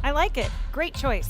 I like it. Great choice.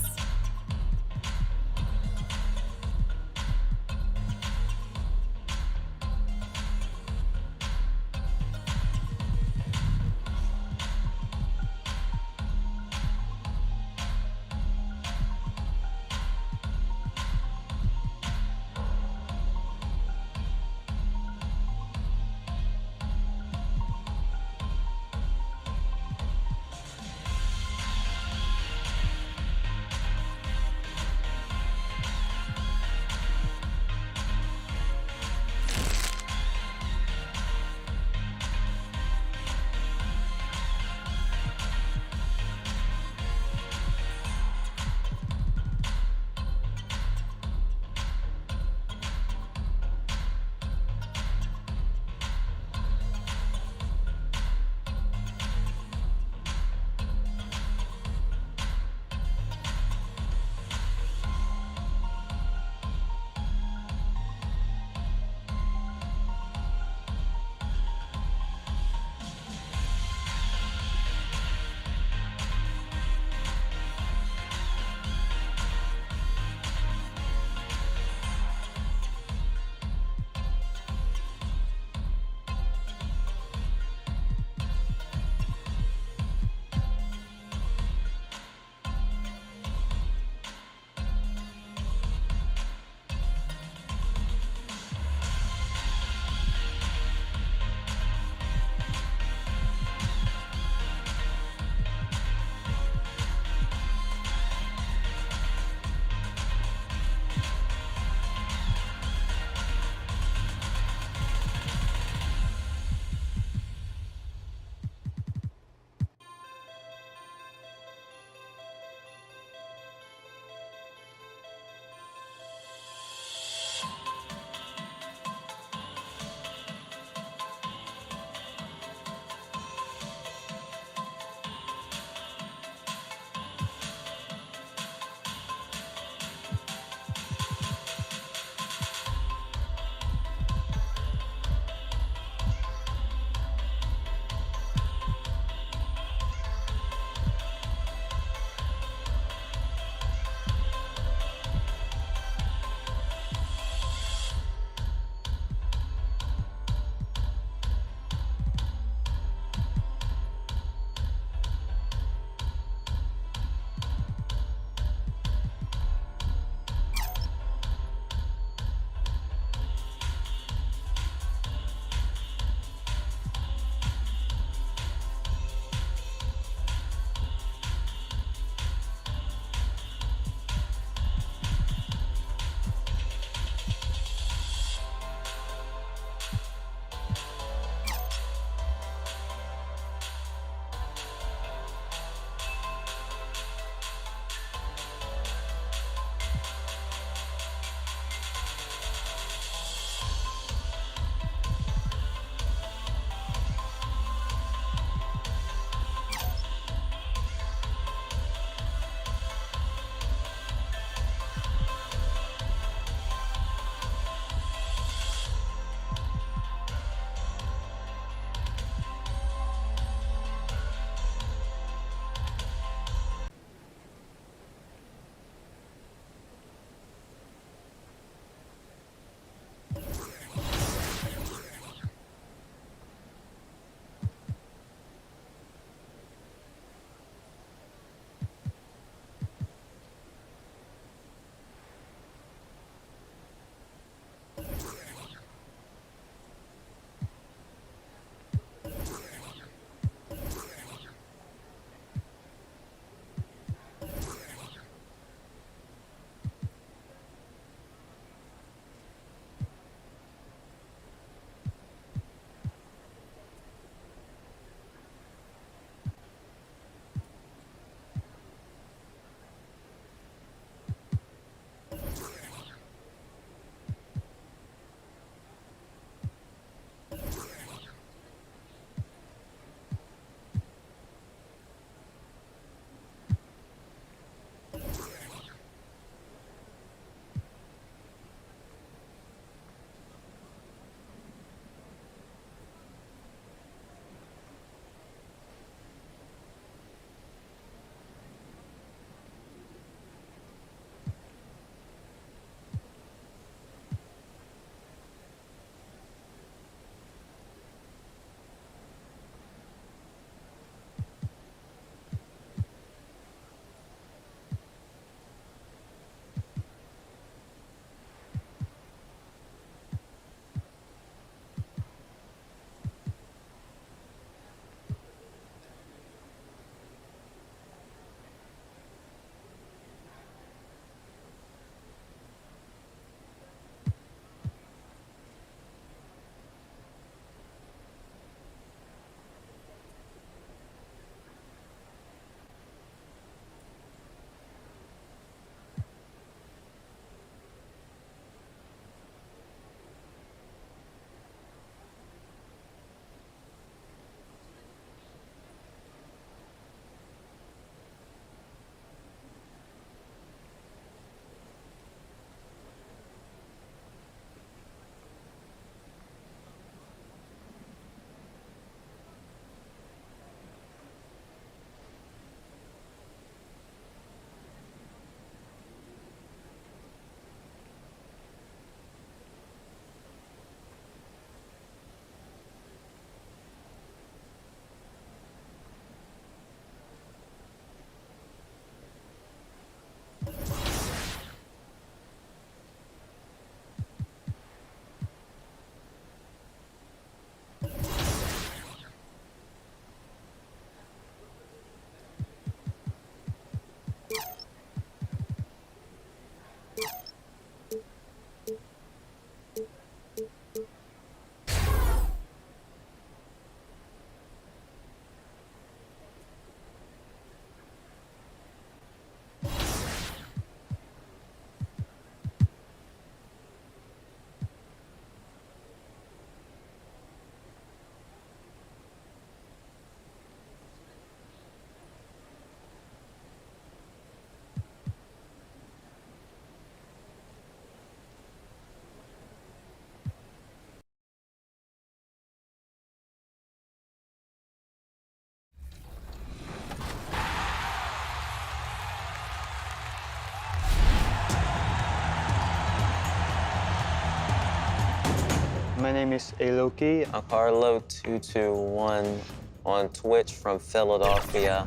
my name is Eloki. Carlo221 on Twitch from Philadelphia.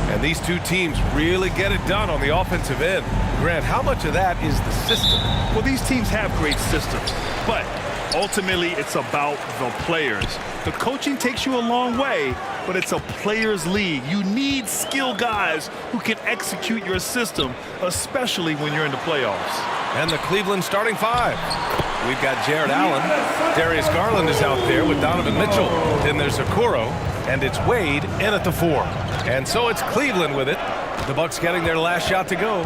And these two teams really get it done on the offensive end. Grant, how much of that is the system? Well, these teams have great systems, but ultimately it's about the players. The coaching takes you a long way, but it's a players' league. You need skilled guys who can execute your system, especially when you're in the playoffs. And the Cleveland starting five. We've got Jared Allen. Darius Garland is out there with Donovan Mitchell. Then there's Okoro, and it's Wade in at the 4. And so it's Cleveland with it. The Bucks getting their last shot to go.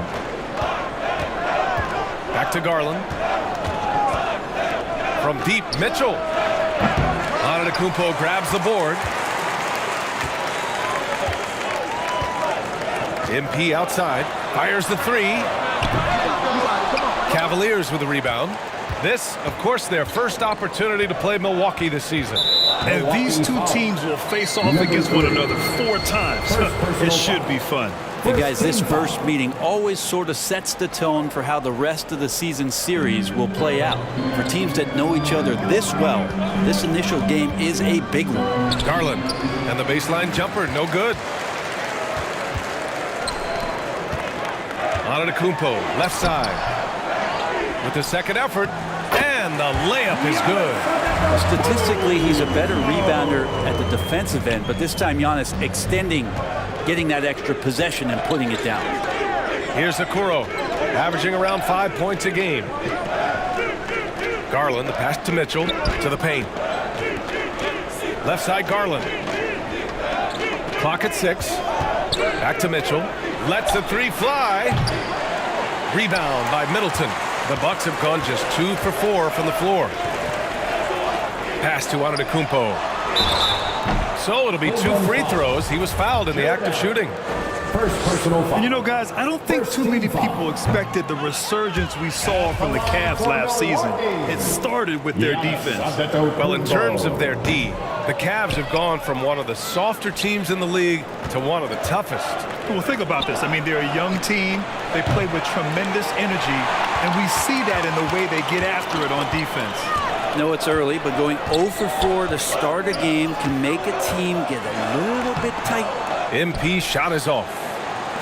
Back to Garland. From deep, Mitchell. Antetokounmpo grabs the board. MP outside. Fires the 3. Cavaliers with the rebound. This, of course, their first opportunity to play Milwaukee this season. And these two teams will face off against one another 4 times. It should be fun. Hey guys, this first meeting always sort of sets the tone for how the rest of the season series will play out. For teams that know each other this well, this initial game is a big one. Garland, and the baseline jumper, no good. Antetokounmpo, left side. With the second effort, and the layup is good. Statistically, he's a better rebounder at the defensive end, but this time Giannis extending, getting that extra possession and putting it down. Here's Okoro, averaging around 5 points a game. Garland, the pass to Mitchell, to the paint. Left side, Garland. Clock at 6. Back to Mitchell. Lets the 3 fly. Rebound by Middleton. The Bucks have gone just 2 for 4 from the floor. Pass to Antetokounmpo. So it'll be 2 free throws. He was fouled in the act of shooting. First personal foul. And you know, guys, I don't think too many people expected the resurgence we saw from the Cavs last season. It started with their defense. Well, in terms of their D, the Cavs have gone from one of the softer teams in the league to one of the toughest. Well, think about this. I mean, they're a young team. They play with tremendous energy, and we see that in the way they get after it on defense. No, it's early, but going 0 for 4 to start a game can make a team get a little bit tight. MP shot is off.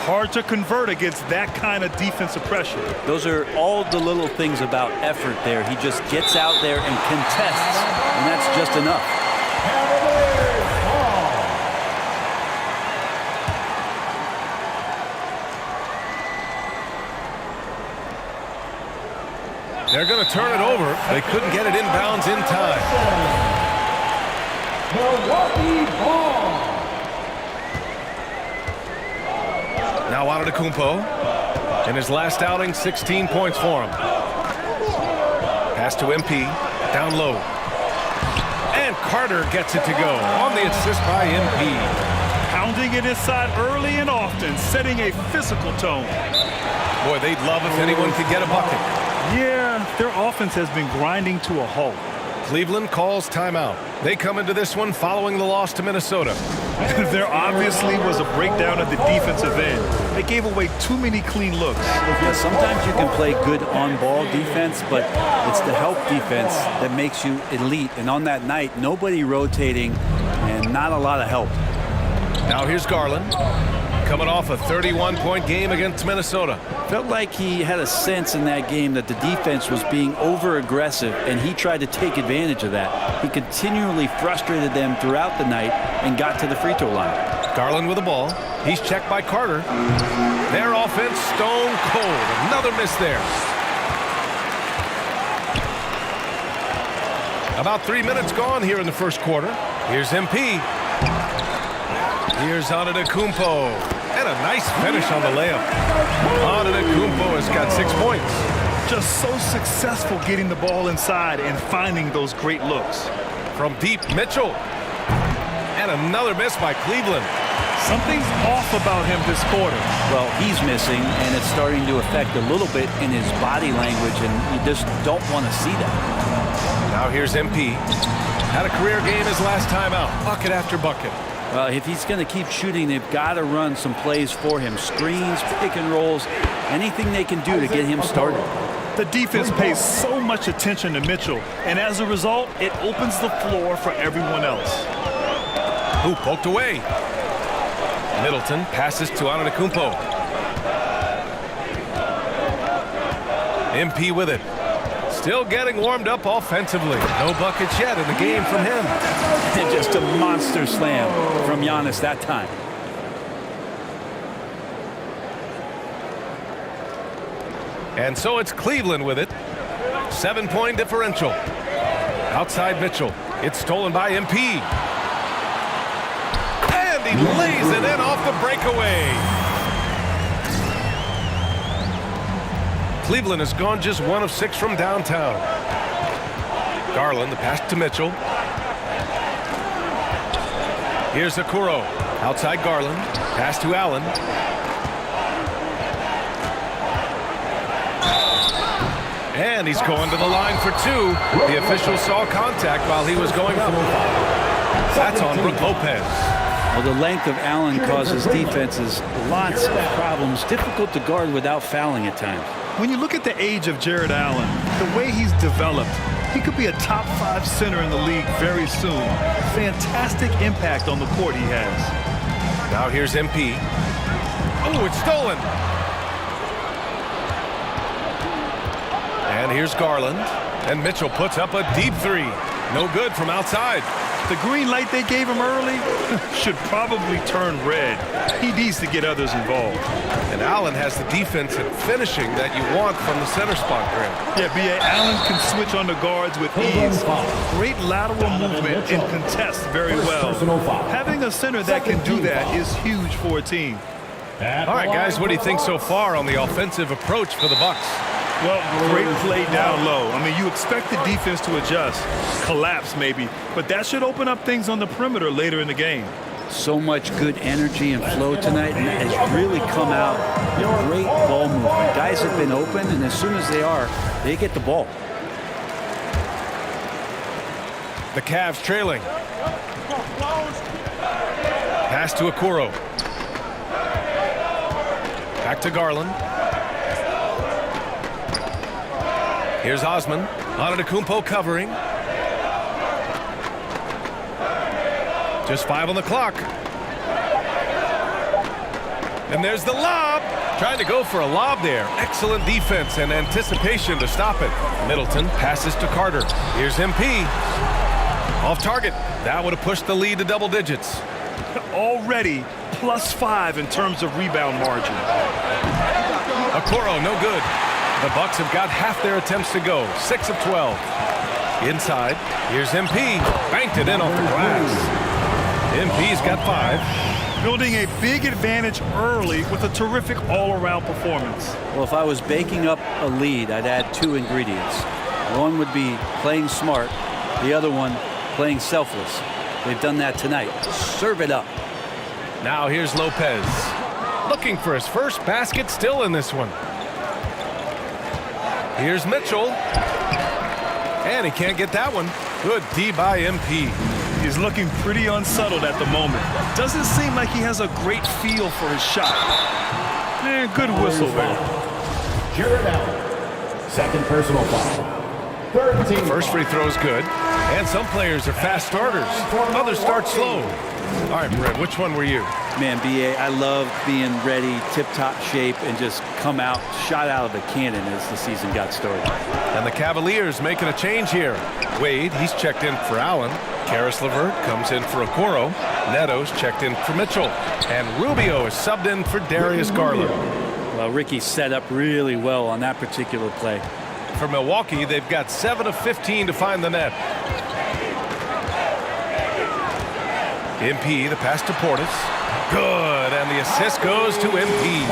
Hard to convert against that kind of defensive pressure. Those are all the little things about effort there. He just gets out there and contests, and that's just enough. They're going to turn it over. They couldn't get it inbounds in time. Milwaukee ball. Now Antetokounmpo. In his last outing, 16 points for him. Pass to MP. Down low. And Carter gets it to go on the assist by MP. Pounding it inside early and often, setting a physical tone. Boy, they'd love if anyone could get a bucket. Yeah, their offense has been grinding to a halt. Cleveland calls timeout. They come into this one following the loss to Minnesota. There obviously was a breakdown at the defensive end. They gave away too many clean looks. Yeah, sometimes you can play good on-ball defense, but it's the help defense that makes you elite. And on that night, nobody rotating and not a lot of help. Now here's Garland. Coming off a 31-point game against Minnesota. Felt like he had a sense in that game that the defense was being over-aggressive, and he tried to take advantage of that. He continually frustrated them throughout the night and got to the free throw line. Garland with the ball. He's checked by Carter. Their offense stone cold. Another miss there. About 3 minutes gone here in the first quarter. Here's MP. Here's Antetokounmpo. And a nice finish on the layup. Antetokounmpo has got 6 points. Just so successful getting the ball inside and finding those great looks. From deep, Mitchell. And another miss by Cleveland. Something's off about him this quarter. Well, he's missing, and it's starting to affect a little bit in his body language, and you just don't want to see that. Now here's MP. Had a career game his last time out. Bucket after bucket. Well, if he's going to keep shooting, they've got to run some plays for him. Screens, pick and rolls, anything they can do to get him started. The defense pays so much attention to Mitchell, and as a result, it opens the floor for everyone else. Ooh, poked away. Middleton passes to Antetokounmpo. MP with it. Still getting warmed up offensively. No buckets yet in the game from him. And just a monster slam from Giannis that time. And so it's Cleveland with it. 7-point differential. Outside Mitchell. It's stolen by MP. And he lays it in off the breakaway. Cleveland has gone just 1 of 6 from downtown. Garland, the pass to Mitchell. Here's Okoro. Outside Garland. Pass to Allen. And he's going to the line for 2. The official saw contact while he was going for. That's on Brook Lopez. Well, the length of Allen causes defenses lots of problems. Difficult to guard without fouling at times. When you look at the age of Jared Allen, the way he's developed, he could be a top 5 center in the league very soon. Fantastic impact on the court he has. Now here's MP. Oh, it's stolen. And here's Garland. And Mitchell puts up a deep 3. No good from outside. The green light they gave him early should probably turn red. He needs to get others involved. And Allen has the defense and finishing that you want from the center spot, Graham. Yeah, B.A. Allen can switch on the guards with ease. Great lateral movement and contests very well. Having a center that can do that is huge for a team. All right, guys, what do you think so far on the offensive approach for the Bucks? Well, great play down low. I mean, you expect the defense to adjust, collapse maybe, but that should open up things on the perimeter later in the game. So much good energy and flow tonight, and it has really come out. Great ball movement. Guys have been open, and as soon as they are, they get the ball. The Cavs trailing. Pass to Okoro. Back to Garland. Here's Osman. Antetokounmpo covering. Just 5 on the clock. And there's the lob. Trying to go for a lob there. Excellent defense and anticipation to stop it. Middleton passes to Carter. Here's MP. Off target. That would have pushed the lead to double digits. Already +5 in terms of rebound margin. Okoro, no good. The Bucks have got half their attempts to go. 6 of 12. Inside. Here's MP. Banked it in off the glass. MP's got 5. Building a big advantage early with a terrific all-around performance. Well, if I was baking up a lead, I'd add 2 ingredients. One would be playing smart. The other one, playing selfless. They've done that tonight. Serve it up. Now here's Lopez. Looking for his first basket, still in this one. Here's Mitchell. And he can't get that one. Good D by MP. He's looking pretty unsettled at the moment. Doesn't seem like he has a great feel for his shot. Good whistle there. Jared Allen. Second personal foul. Third team. First free throw's good. And some players are fast starters. Others start slow. All right, Brett, which one were you? Man, B.A., I love being ready, tip-top shape, and just come out, shot out of a cannon as the season got started. And the Cavaliers making a change here. Wade, he's checked in for Allen. Karis LeVert comes in for Okoro. Neto's checked in for Mitchell. And Rubio is subbed in for Darius Garland. Well, Ricky set up really well on that particular play. For Milwaukee, they've got 7 of 15 to find the net. MP, the pass to Portis. Good, and the assist goes to MP.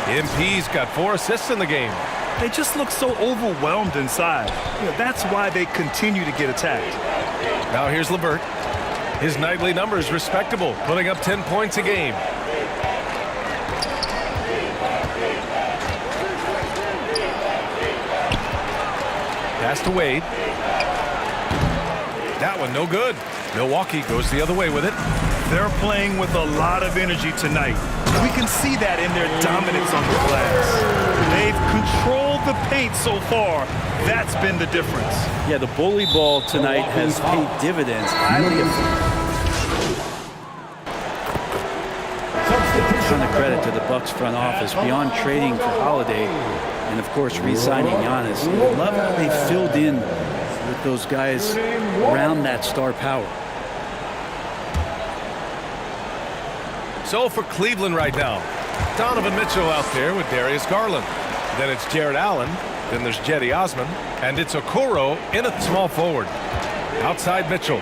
MP's got 4 assists in the game. They just look so overwhelmed inside. That's why they continue to get attacked. Now here's LeVert. His nightly number is respectable, putting up 10 points a game. Pass to Wade. That one no good. Milwaukee goes the other way with it. They're playing with a lot of energy tonight. We can see that in their dominance on the glass. They've controlled the paint so far. That's been the difference. Yeah, the bully ball tonight has paid dividends. Highly effective. Ton of credit to the Bucks front office. Beyond trading for Holiday and, of course, re-signing Giannis, I love how they filled in with those guys around that star power. So for Cleveland right now, Donovan Mitchell out there with Darius Garland. Then it's Jared Allen. Then there's Jetty Osman. And it's Okoro in at small forward. Outside Mitchell.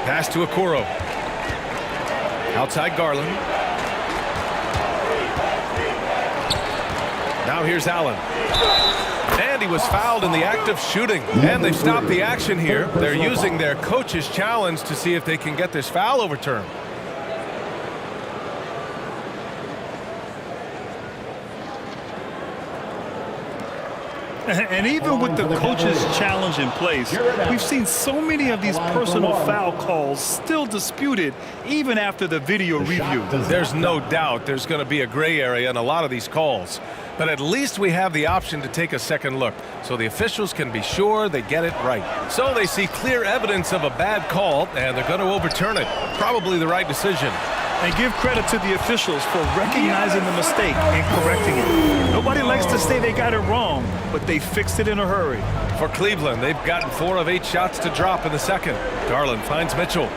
Pass to Okoro. Outside Garland. Now here's Allen. And he was fouled in the act of shooting. And they've stopped the action here. They're using their coach's challenge to see if they can get this foul overturned. And even with the coach's challenge in place, we've seen so many of these personal foul calls still disputed even after the video review. There's no doubt there's going to be a gray area in a lot of these calls. But at least we have the option to take a second look so the officials can be sure they get it right. So they see clear evidence of a bad call and they're going to overturn it. Probably the right decision. And give credit to the officials for recognizing the mistake and correcting it. Nobody likes to say they got it wrong, but they fixed it in a hurry. For Cleveland, they've gotten 4 of 8 shots to drop in the second. Garland finds Mitchell.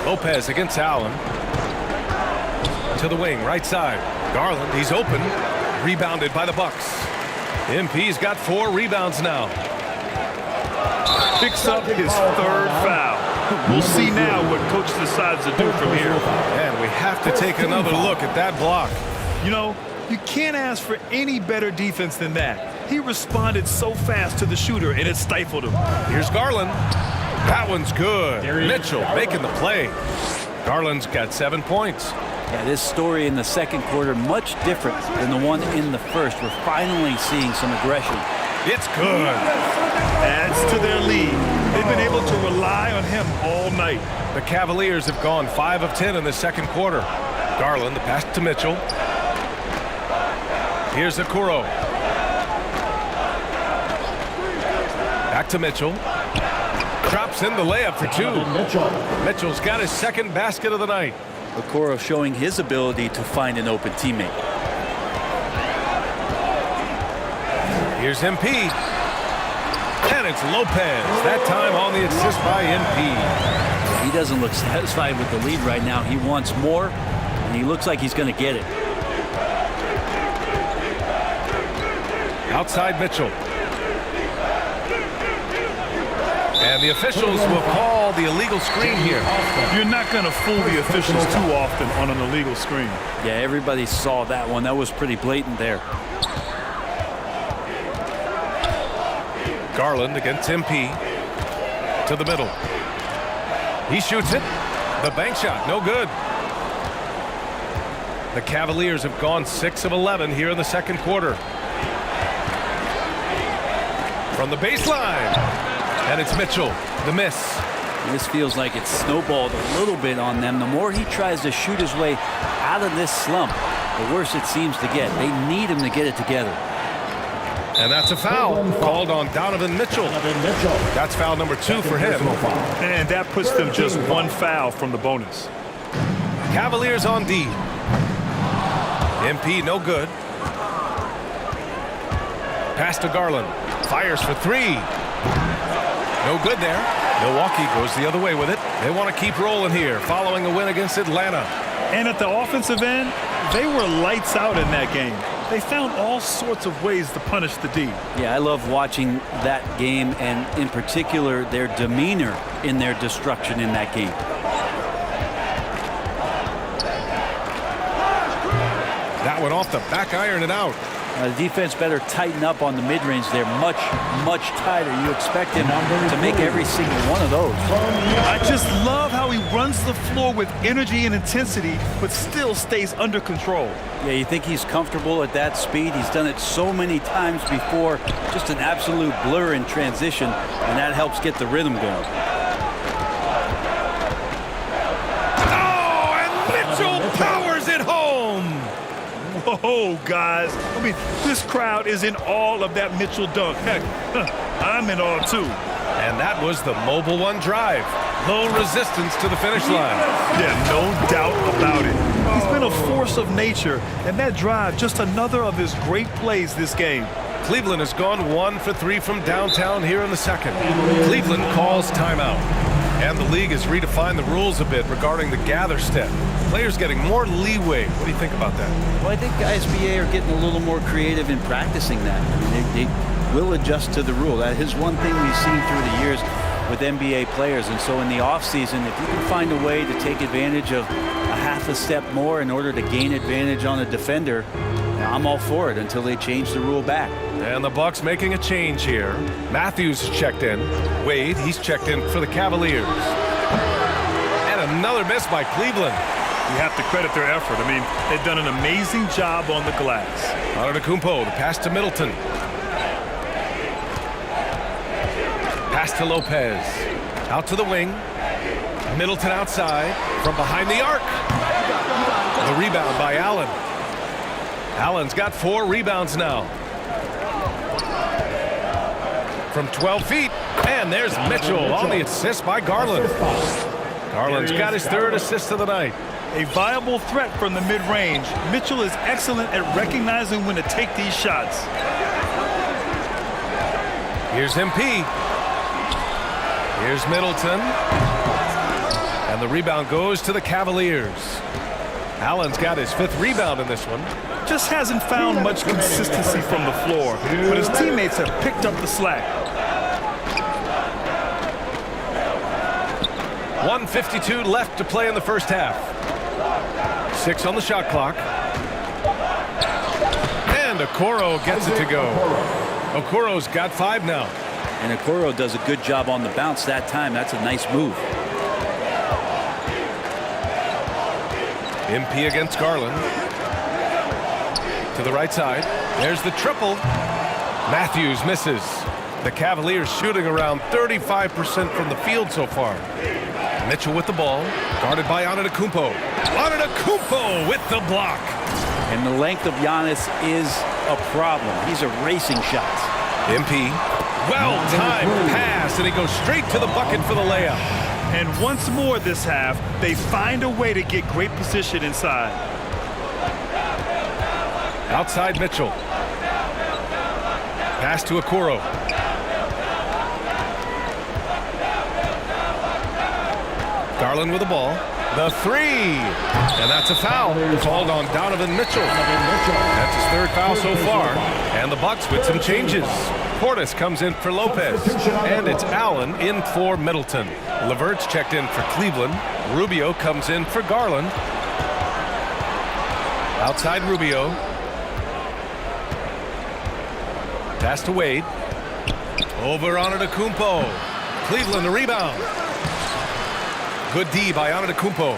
Lopez against Allen. To the wing, right side. Garland, he's open. Rebounded by the Bucks. MP's got 4 rebounds now. Picks up his 3rd foul. We'll see now what coach decides to do from here. And we have to take another look at that block. You know, you can't ask for any better defense than that. He responded so fast to the shooter, and it stifled him. Here's Garland. That one's good. Mitchell making the play. Garland's got 7 points. Yeah, this story in the second quarter much different than the one in the first. We're finally seeing some aggression. It's good. Adds to their lead. They've been able to rely on him all night. The Cavaliers have gone 5 of 10 in the second quarter. Garland, the pass to Mitchell. Here's Okoro. Back to Mitchell. Drops in the layup for 2. Mitchell's got his 2nd basket of the night. Okoro showing his ability to find an open teammate. Here's MP. And it's Lopez. That time on the assist by MP. He doesn't look satisfied with the lead right now. He wants more, and he looks like he's going to get it. Outside Mitchell. And the officials will call the illegal screen here. You're not going to fool the officials too often on an illegal screen. Yeah, everybody saw that one. That was pretty blatant there. Garland against MP. To the middle. He shoots it. The bank shot, no good. The Cavaliers have gone 6 of 11 here in the second quarter. From the baseline. And it's Mitchell, the miss. This feels like it's snowballed a little bit on them. The more he tries to shoot his way out of this slump, the worse it seems to get. They need him to get it together. And that's a foul called on Donovan Mitchell. That's foul number 2 for him. And that puts them just 1 foul from the bonus. Cavaliers on D. MP no good. Pass to Garland. Fires for 3. No good there. Milwaukee goes the other way with it. They want to keep rolling here following a win against Atlanta. And at the offensive end, they were lights out in that game. They found all sorts of ways to punish the D. Yeah, I love watching that game, and in particular their demeanor in their destruction in that game. That one off the back iron and out. The defense better tighten up on the mid-range. They're much, much tighter. You expect him to make every single one of those. I just love how he runs the floor with energy and intensity, but still stays under control. Yeah, you think he's comfortable at that speed. He's done it so many times before. Just an absolute blur in transition, and that helps get the rhythm going. Oh, and Mitchell powers it home. Whoa, guys. I mean, this crowd is in awe of that Mitchell dunk. Heck, I'm in awe, too. And that was the Mobile One drive. Low resistance to the finish line. Yeah, no doubt about it. He's been a force of nature, and that drive, just another of his great plays this game. Cleveland has gone 1 for 3 from downtown here in the second. Cleveland calls timeout. And the league has redefined the rules a bit regarding the gather step. Players getting more leeway. What do you think about that? Well, I think ISBA are getting a little more creative in practicing that. I mean, they will adjust to the rule. That is one thing we've seen through the years with NBA players. And so in the offseason, if you can find a way to take advantage of a half a step more in order to gain advantage on a defender, I'm all for it until they change the rule back. And the Bucks making a change here. Matthews checked in. Wade, he's checked in for the Cavaliers. And another miss by Cleveland. You have to credit their effort. I mean, they've done an amazing job on the glass. Antetokounmpo, the pass to Middleton. Pass to Lopez. Out to the wing. Middleton outside. From behind the arc. The rebound by Allen. Allen's got 4 rebounds now. From 12 feet. And there's Mitchell on the assist by Garland. Garland's got his 3rd assist of the night. A viable threat from the mid-range. Mitchell is excellent at recognizing when to take these shots. Here's MP. Here's Middleton. And the rebound goes to the Cavaliers. Allen's got his 5th rebound in this one. Just hasn't found much consistency from the floor, but his teammates have picked up the slack. 1:52 left to play in the first half. 6 on the shot clock. And Okoro gets it to go. Okoro's got 5 now. And Okoro does a good job on the bounce that time. That's a nice move. MP against Garland. To the right side. There's the triple. Matthews misses. The Cavaliers shooting around 35% from the field so far. Mitchell with the ball. Guarded by Antetokounmpo. Antetokounmpo with the block. And the length of Giannis is a problem. He's erasing shots. MP. Well-timed pass, and he goes straight to the bucket for the layup. And once more this half, they find a way to get great position inside. Outside Mitchell. Pass to Okoro. Garland with the ball. The 3. And that's a foul called on Donovan Mitchell. That's his 3rd foul so far. And the Bucks with some changes. Portis comes in for Lopez. And it's Allen in for Middleton. Levert's checked in for Cleveland. Rubio comes in for Garland. Outside Rubio. Pass to Wade. Over Antetokounmpo. Cleveland the rebound. Good D by Antetokounmpo.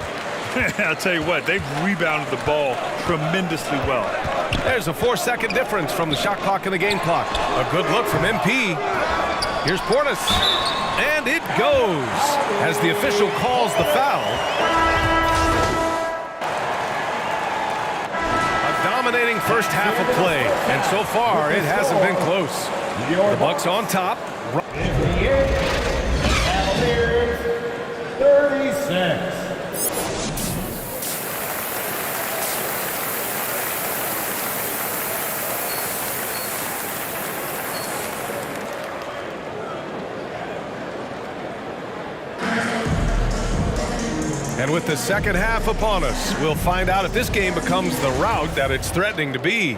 I'll tell you what, they've rebounded the ball tremendously well. There's a 4-second difference from the shot clock and the game clock. A good look from MP. Here's Portis. And it goes as the official calls the foul. A dominating first half of play. And so far, it hasn't been close. The Bucks on top. Cavaliers, 36. And with the second half upon us, we'll find out if this game becomes the rout that it's threatening to be.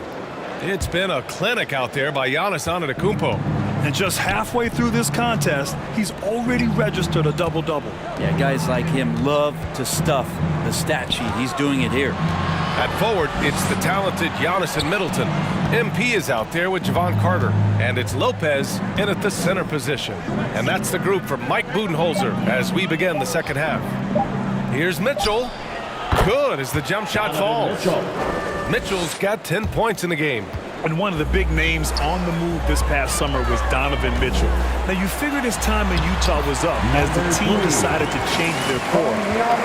It's been a clinic out there by Giannis Antetokounmpo. And just halfway through this contest, he's already registered a double-double. Yeah, guys like him love to stuff the stat sheet. He's doing it here. At forward, it's the talented Giannis and Middleton. MP is out there with Javon Carter. And it's Lopez in at the center position. And that's the group from Mike Budenholzer as we begin the second half. Here's Mitchell. Good as the jump shot falls. Mitchell's got 10 points in the game. And one of the big names on the move this past summer was Donovan Mitchell. Now, you figured his time in Utah was up as the team decided to change their core.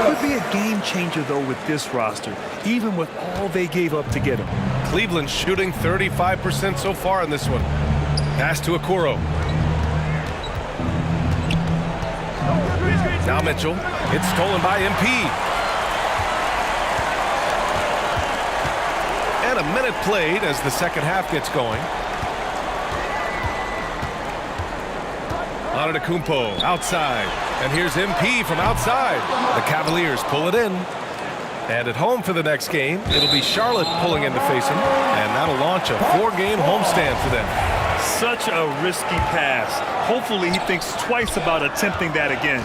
Could be a game changer, though, with this roster, even with all they gave up to get him. Cleveland shooting 35% so far in this one. Pass to Okoro. Now Mitchell. It's stolen by MP. And a minute played as the second half gets going. Antetokounmpo outside. And here's MP from outside. The Cavaliers pull it in. And at home for the next game, it'll be Charlotte pulling in to face him. And that'll launch a 4-game homestand for them. Such a risky pass. Hopefully he thinks twice about attempting that again.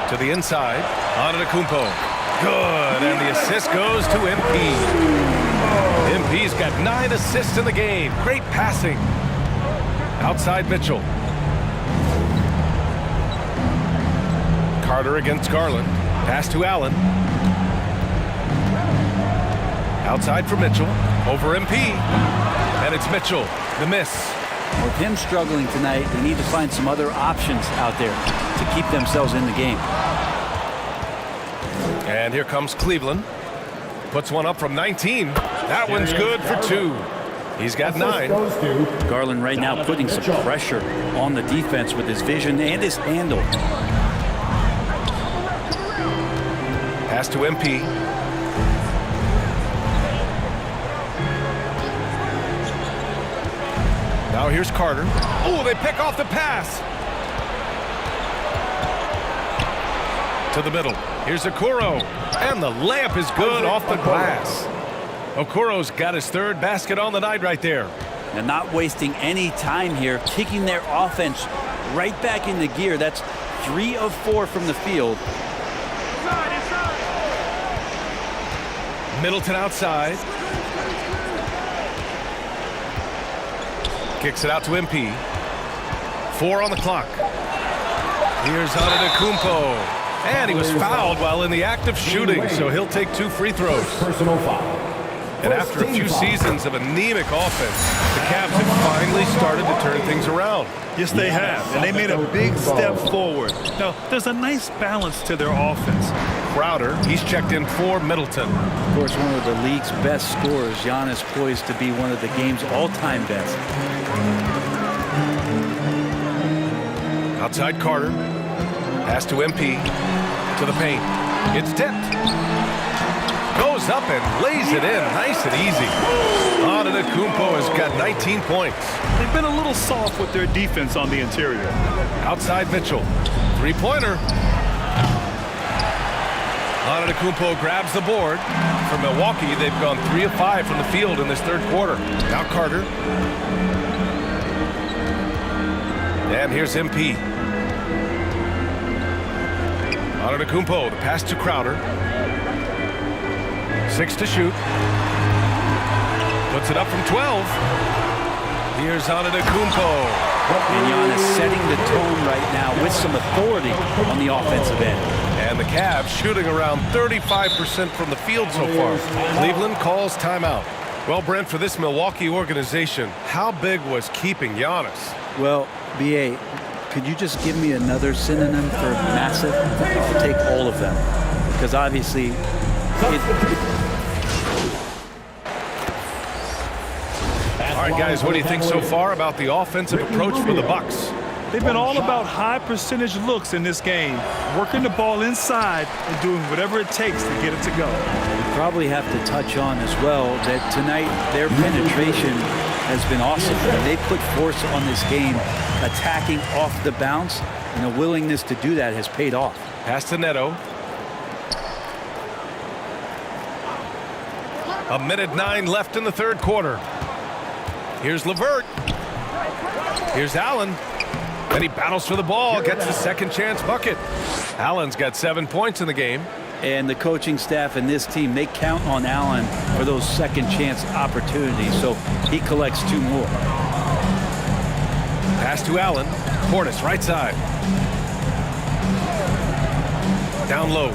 To the inside, Antetokounmpo. Good, and the assist goes to MP. MP's got 9 assists in the game. Great passing. Outside Mitchell. Carter against Garland. Pass to Allen. Outside for Mitchell. Over MP. And it's Mitchell. The miss. With him struggling tonight, they need to find some other options out there to keep themselves in the game. And here comes Cleveland. Puts one up from 19. That one's good for 2. He's got 9. Garland right now putting some pressure on the defense with his vision and his handle. Pass to MP. Now here's Carter. Oh, they pick off the pass. To the middle. Here's Okoro. And the layup is good off the glass. Okoro's got his 3rd basket on the night right there. And not wasting any time here, kicking their offense right back into gear. That's 3 of 4 from the field. Middleton outside. Kicks it out to MP. 4 on the clock. Here's Antetokounmpo. And he was fouled while in the act of shooting, so he'll take 2 free throws. Personal foul. And after a few seasons of anemic offense, the Cavs have finally started to turn things around. Yes, they have, and they made a big step forward. Now, there's a nice balance to their offense. Crowder, he's checked in for Middleton. Of course, one of the league's best scorers. Giannis poised to be one of the game's all-time best. Outside Carter. Pass to MP. To the paint. It's tipped. Goes up and lays it in. Nice and easy. Antetokounmpo has got 19 points. They've been a little soft with their defense on the interior. Outside Mitchell. 3-pointer. Antetokounmpo grabs the board. For Milwaukee, they've gone 3 of 5 from the field in this 3rd quarter. Now Carter. And here's MP. Antetokounmpo, the pass to Crowder. 6 to shoot. Puts it up from 12. Here's Antetokounmpo. And Giannis setting the tone right now with some authority on the offensive end. And the Cavs shooting around 35% from the field so far. Cleveland calls timeout. Well, Brent, for this Milwaukee organization, how big was keeping Giannis? Well, B.A., could you just give me another synonym for massive? I'll take all of them. Because obviously, All right, guys, what do you think so far about the offensive approach for the Bucks? They've been all about high percentage looks in this game, working the ball inside and doing whatever it takes to get it to go. we probably have to touch on as well that tonight their penetration has been awesome. They put force on this game, attacking off the bounce, and the willingness to do that has paid off. Pass to Neto. 1:09 left in the 3rd quarter. Here's LeVert. Here's Allen. And he battles for the ball, gets his second chance bucket. Allen's got 7 points in the game. And the coaching staff and this team, they count on Allen for those second chance opportunities, so he collects 2 more. Pass to Allen. Portis right side. Down low.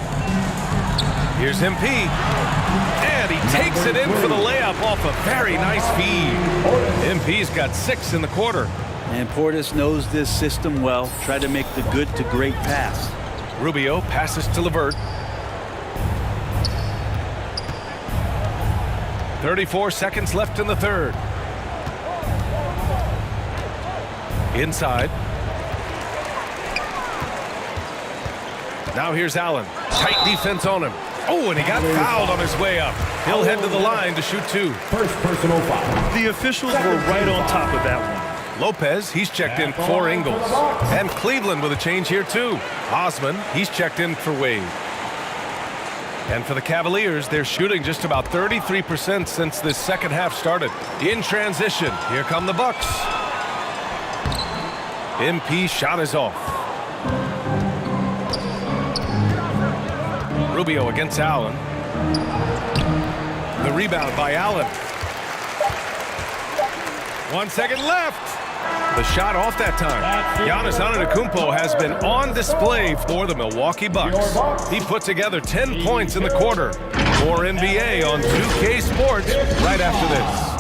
Here's MP. And he takes it in for the layup off a very nice feed. MP's got 6 in the quarter. And Portis knows this system well. Try to make the good to great pass. Rubio passes to LeVert. 34 seconds left in the third. Inside. Now here's Allen. Tight defense on him. Oh, and he got fouled on his way up. He'll head to the line to shoot 2. First personal foul. The officials were right on top of that one. Lopez, he's checked in for Ingles. And Cleveland with a change here too. Osman, he's checked in for Wade. And for the Cavaliers, they're shooting just about 33% since this second half started. In transition, here come the Bucks. MP shot is off. Rubio against Allen. The rebound by Allen. 1 second left. The shot off that time. Giannis Antetokounmpo has been on display for the Milwaukee Bucks. He put together 10 points in the quarter. More NBA on 2K Sports right after this.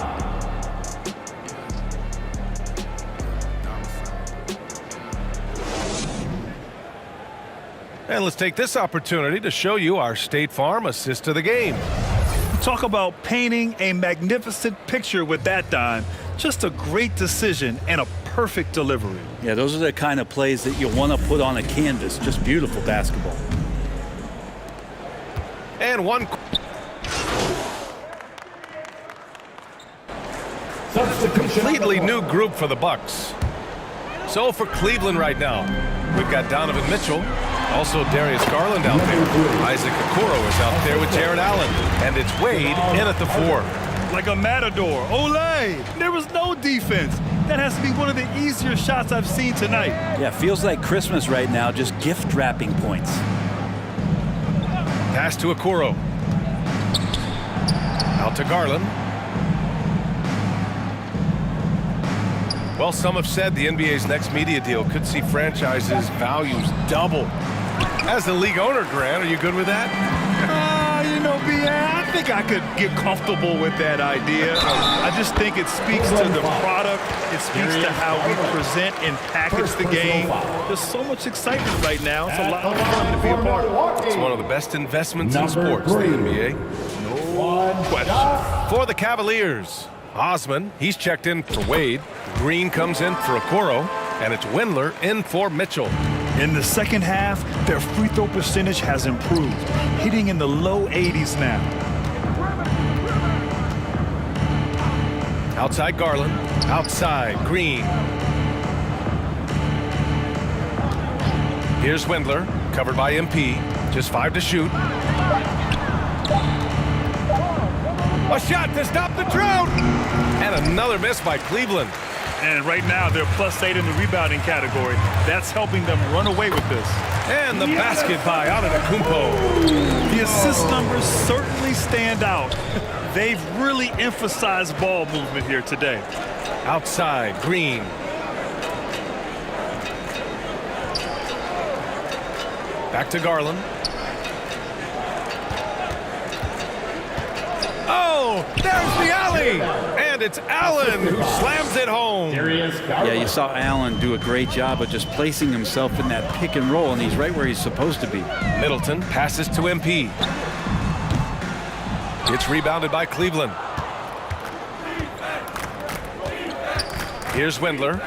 And let's take this opportunity to show you our State Farm assist to the game. Talk about painting a magnificent picture with that dime. Just a great decision and a perfect delivery. Yeah, those are the kind of plays that you want to put on a canvas. Just beautiful basketball. And one. Completely new group for the Bucks. So for Cleveland right now, we've got Donovan Mitchell. Also Darius Garland out there. Isaac Okoro is out there with Jared Allen. And it's Wade in at the 4. Like a matador. Olay! There was no defense. That has to be one of the easier shots I've seen tonight. Yeah, feels like Christmas right now, just gift wrapping points. Pass to Okoro. Out to Garland. Well, some have said the NBA's next media deal could see franchises' values double. As the league owner, Grant, are you good with that? You know, I think I could get comfortable with that idea. I just think it speaks to the product. It speaks to how we present and package the game. There's so much excitement right now. It's a lot of fun to be a part of. It's one of the best investments in sports, the NBA. No question. For the Cavaliers, Osman, he's checked in for Wade. Green comes in for Okoro. And it's Windler in for Mitchell. In the second half, their free throw percentage has improved, hitting in the low 80s now. Outside Garland. Outside Green. Here's Windler, covered by MP. Just 5 to shoot. A shot to stop the drought. And another miss by Cleveland. And right now, they're +8 in the rebounding category. That's helping them run away with this. And the basket by Antetokounmpo. The assist numbers certainly stand out. They've really emphasized ball movement here today. Outside, Green. Back to Garland. Oh, there's the alley. And it's Allen who slams it home. Yeah, you saw Allen do a great job of just placing himself in that pick and roll, and he's right where he's supposed to be. Middleton passes to MP. It's rebounded by Cleveland. Here's Windler.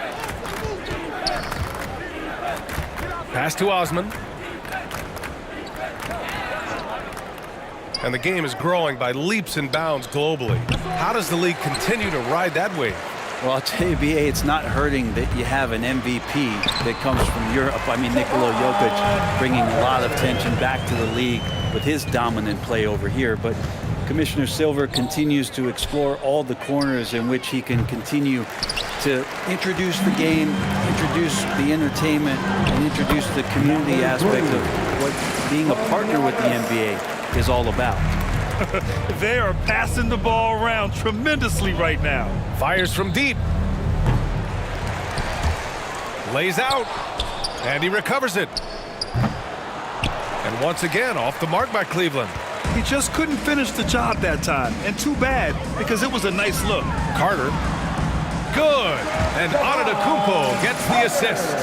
Pass to Osman. And the game is growing by leaps and bounds globally. How does the league continue to ride that wave? Well, I'll tell you, BA, it's not hurting that you have an MVP that comes from Europe. I mean, Nikola Jokic bringing a lot of attention back to the league with his dominant play over here. But Commissioner Silver continues to explore all the corners in which he can continue to introduce the game, introduce the entertainment, and introduce the community aspect of what being a partner with the NBA is all about. They are passing the ball around tremendously right now. Fires from deep. Lays out. And he recovers it. And once again, off the mark by Cleveland. He just couldn't finish the job that time. And too bad, because it was a nice look. Carter. Good. And Antetokounmpo gets the assist.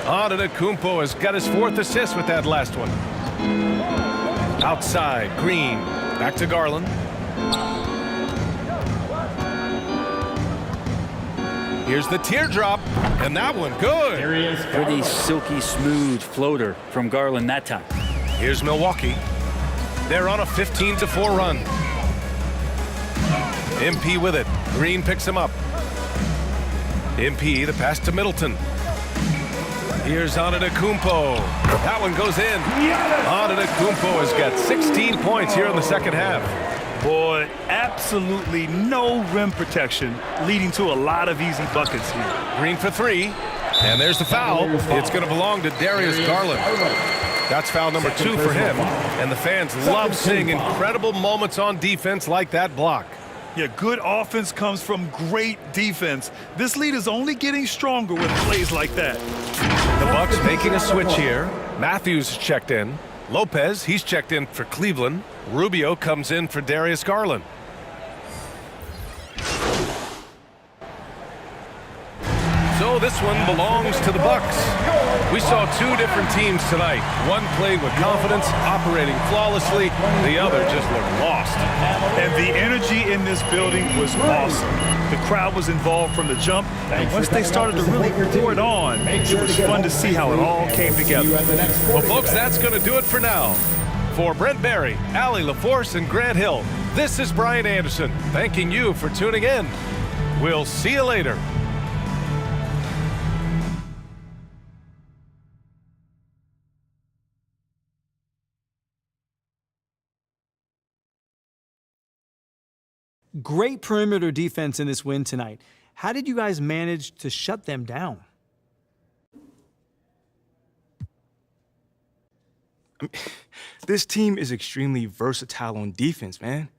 Antetokounmpo has got his 4th assist with that last one. Outside, Green. Back to Garland. Here's the teardrop, and that one good. Pretty silky smooth floater from Garland that time. Here's Milwaukee. They're on a 15-4 run. MP with it. Green picks him up. MP, the pass to Middleton. Here's Antetokounmpo. That one goes in. Antetokounmpo has got 16 points here in the second half. Boy, absolutely no rim protection, leading to a lot of easy buckets here. Green for 3. And there's the foul. It's going to belong to Darius Garland. That's foul number 2 for him. And the fans love seeing incredible moments on defense like that block. Yeah, good offense comes from great defense. This lead is only getting stronger with plays like that. The Bucks making a switch here. Matthews checked in. Lopez, he's checked in for Cleveland. Rubio comes in for Darius Garland. So this one belongs to the Bucks. We saw 2 different teams tonight. One played with confidence, operating flawlessly. The other just looked lost. And the energy in this building was awesome. The crowd was involved from the jump, and once they started to really pour it on, it was fun to see how it all came together. Well, folks, that's going to do it for now. For Brent Barry, Allie LaForce, and Grant Hill, this is Brian Anderson, thanking you for tuning in. We'll see you later. Great perimeter defense in this win tonight. How did you guys manage to shut them down? This team is extremely versatile on defense, man.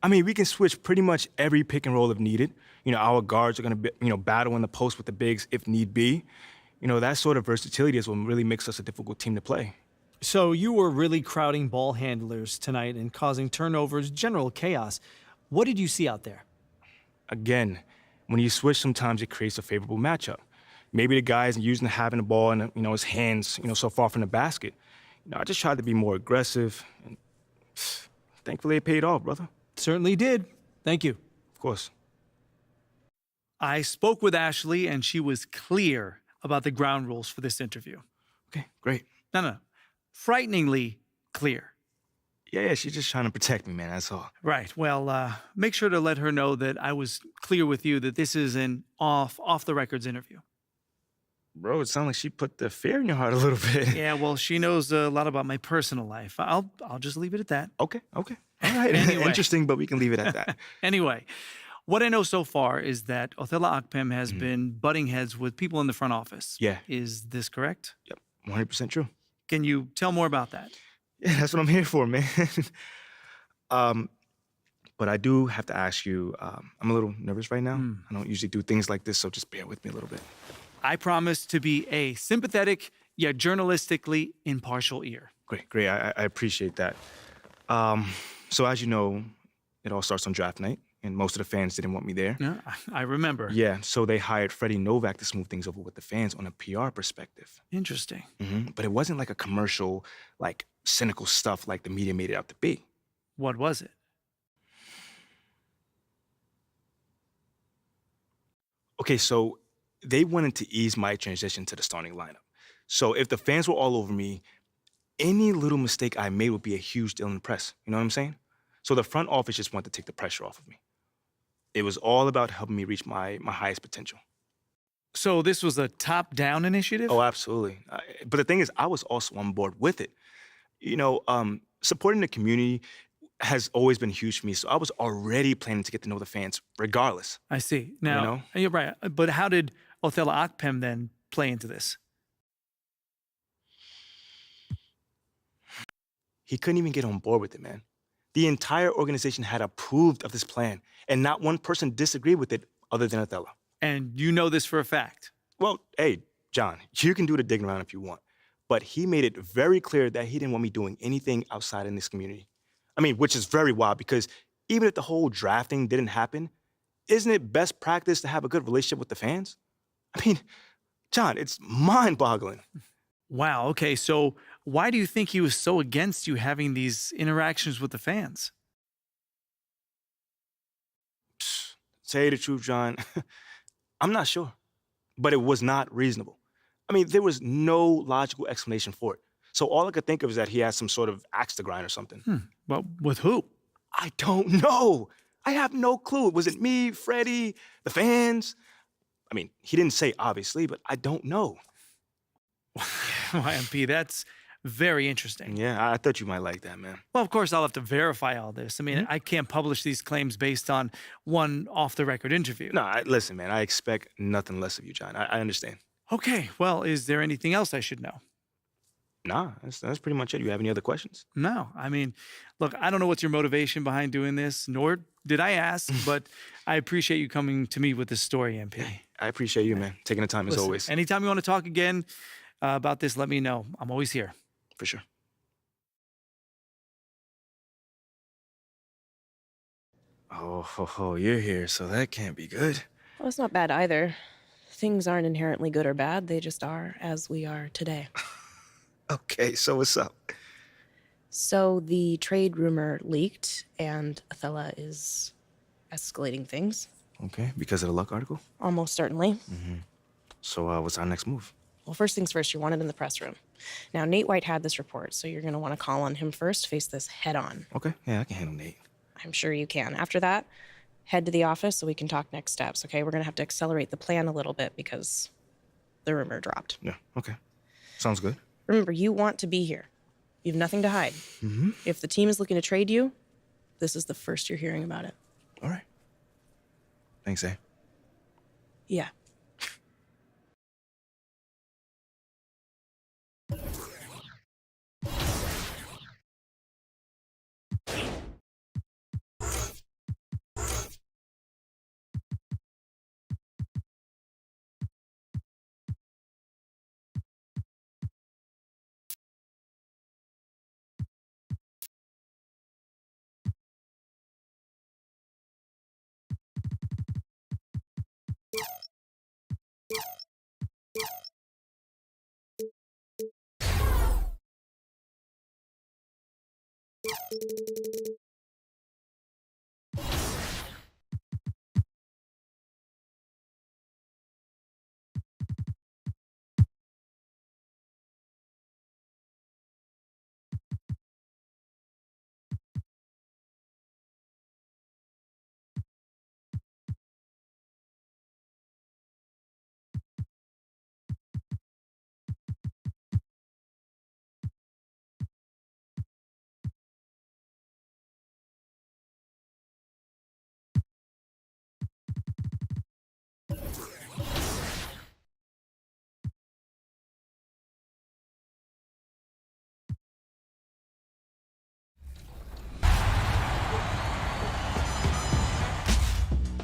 I mean, we can switch pretty much every pick and roll if needed. You know, our guards are going to, battle in the post with the bigs if need be. You know, that sort of versatility is what really makes us a difficult team to play. So you were really crowding ball handlers tonight and causing turnovers, general chaos. What did you see out there? Again, when you switch, sometimes it creates a favorable matchup. Maybe the guy isn't using having the ball in, his hands, so far from the basket. I just tried to be more aggressive, and thankfully it paid off, brother. Certainly did. Thank you. Of course. I spoke with Ashley, and she was clear about the ground rules for this interview. Okay, great. No. Frighteningly clear. Yeah, she's just trying to protect me, man, that's all. Right. Well, make sure to let her know that I was clear with you that this is an off-the-records interview. Bro, it sounds like she put the fear in your heart a little bit. Yeah, well, she knows a lot about my personal life. I'll just leave it at that. Okay. All right. Anyway. Interesting, but we can leave it at that. Anyway, what I know so far is that Othella Akpem has been butting heads with people in the front office. Yeah. Is this correct? Yep, 100% true. Can you tell more about that? Yeah, that's what I'm here for, man. But I do have to ask you, I'm a little nervous right now. I don't usually do things like this, so just bear with me a little bit. I promise to be a sympathetic yet journalistically impartial ear. Great. I appreciate that. So as you know, it all starts on draft night, and most of the fans didn't want me there. Yeah, I remember. Yeah, so they hired Freddie Novak to smooth things over with the fans on a PR perspective. Interesting. But it wasn't like a commercial, like cynical stuff like the media made it out to be. What was it? Okay, so they wanted to ease my transition to the starting lineup. So if the fans were all over me, any little mistake I made would be a huge deal in the press. You know what I'm saying? So the front office just wanted to take the pressure off of me. It was all about helping me reach my highest potential. So this was a top-down initiative? Oh, absolutely. But the thing is, I was also on board with it. Supporting the community, has always been huge for me. So I was already planning to get to know the fans regardless. I see. Now, know? you're right. But how did Othello Akpem then play into this? He couldn't even get on board with it, man. The entire organization had approved of this plan, and not one person disagreed with it other than Othello. And you know this for a fact. Well, hey, John, you can do the digging around if you want, but he made it very clear that he didn't want me doing anything outside in this community. I mean, which is very wild because even if the whole drafting didn't happen, isn't it best practice to have a good relationship with the fans? I mean, John, it's mind-boggling. Wow. Okay. So why do you think he was so against you having these interactions with the fans? Say the truth, John, I'm not sure, but it was not reasonable. I mean, there was no logical explanation for it. So all I could think of is that he had some sort of axe to grind or something. Well, with who? I don't know. I have no clue. Was it me, Freddie, the fans? I mean, he didn't say obviously, but I don't know. YMP, that's very interesting. Yeah, I thought you might like that, man. Well, of course, I'll have to verify all this. I mean, I can't publish these claims based on one off-the-record interview. No, listen, man, I expect nothing less of you, John. I understand. Okay. Well, is there anything else I should know? Nah, that's pretty much it. You have any other questions? No. I mean, look, I don't know what's your motivation behind doing this, nor did I ask, but I appreciate you coming to me with this story, MP. I appreciate you, man. Taking the time as Listen, always. anytime you want to talk again about this, let me know. I'm always here. For sure. Oh, you're here, so that can't be good. Well, it's not bad either. Things aren't inherently good or bad. They just are as we are today. Okay, so what's up? So the trade rumor leaked, and Othello is escalating things. Okay, because of the Luck article? Almost certainly. So what's our next move? Well, first things first, you're wanted in the press room. Now, Nate White had this report, so you're going to want to call on him first, face this head on. Okay, yeah, I can handle Nate. I'm sure you can. After that, head to the office so we can talk next steps, okay? We're going to have to accelerate the plan a little bit because the rumor dropped. Yeah, okay. Sounds good. Remember, you want to be here. You have nothing to hide. If the team is looking to trade you, this is the first you're hearing about it. All right. Thanks, eh? Yeah.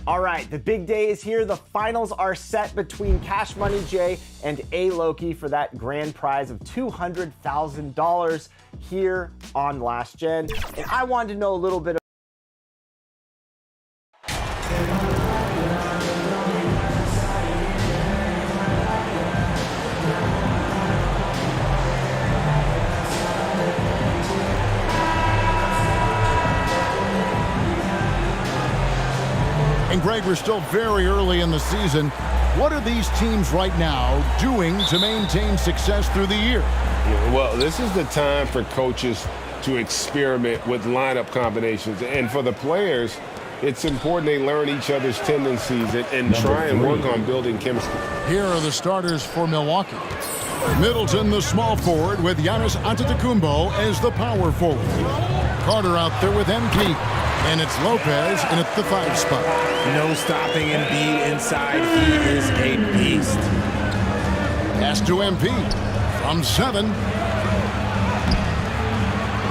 All right, the big day is here. The finals are set between Cash Money J and A Loki for that grand prize of $200,000 here on Last Gen. And I wanted to know a little bit And Greg, we're still very early in the season. What are these teams right now doing to maintain success through the year? Well, this is the time for coaches to experiment with lineup combinations. And for the players, it's important they learn each other's tendencies and try and work on building chemistry. Here are the starters for Milwaukee. Middleton, the small forward, with Giannis Antetokounmpo as the power forward. Carter out there with MP. And it's Lopez in at the 5 spot. No stopping Embiid inside. He is a beast. Pass to MP from 7.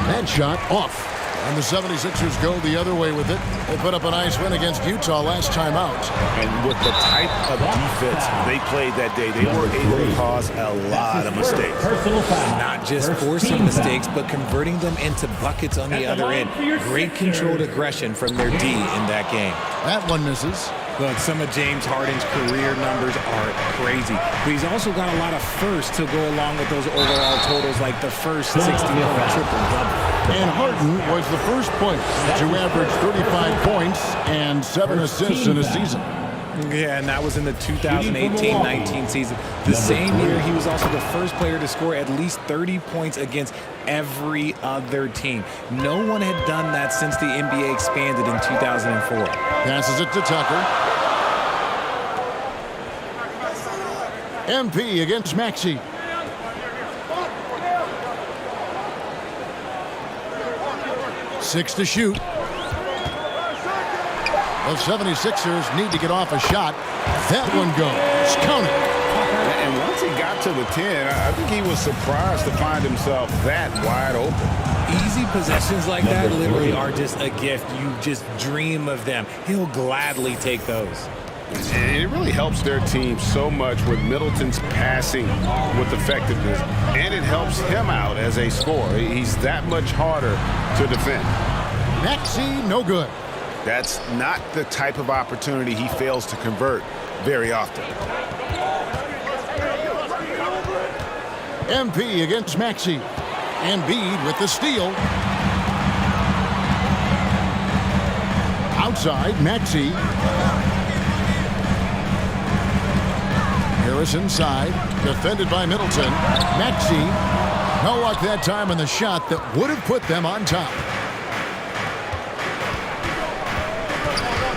That shot off. And the 76ers go the other way with it. They put up a nice win against Utah last time out. And with the type of defense they played that day, they were able to cause a lot of mistakes. Not just forcing mistakes, but converting them into buckets on the other end. Great controlled aggression from their D in that game. That one misses. Look, some of James Harden's career numbers are crazy, but he's also got a lot of firsts to go along with those overall totals, like the first 60-point triple-double. And Harden was the first player to average 35 points and 7 assists in a season. Yeah, and that was in the 2018-19 season. The same year, he was also the first player to score at least 30 points against every other team. No one had done that since the NBA expanded in 2004. Passes it to Tucker. MP against Maxey. Six to shoot. The 76ers need to get off a shot. That one goes. Count it. And once he got to the 10, I think he was surprised to find himself that wide open. Easy possessions like that literally are just a gift. You just dream of them. He'll gladly take those. And it really helps their team so much with Middleton's passing with effectiveness. And it helps him out as a scorer. He's that much harder to defend. Maxey, no good. That's not the type of opportunity he fails to convert very often. MP against Maxey. Embiid with the steal. Outside, Maxey. Harris inside, defended by Middleton. Maxey, no luck that time on the shot that would have put them on top.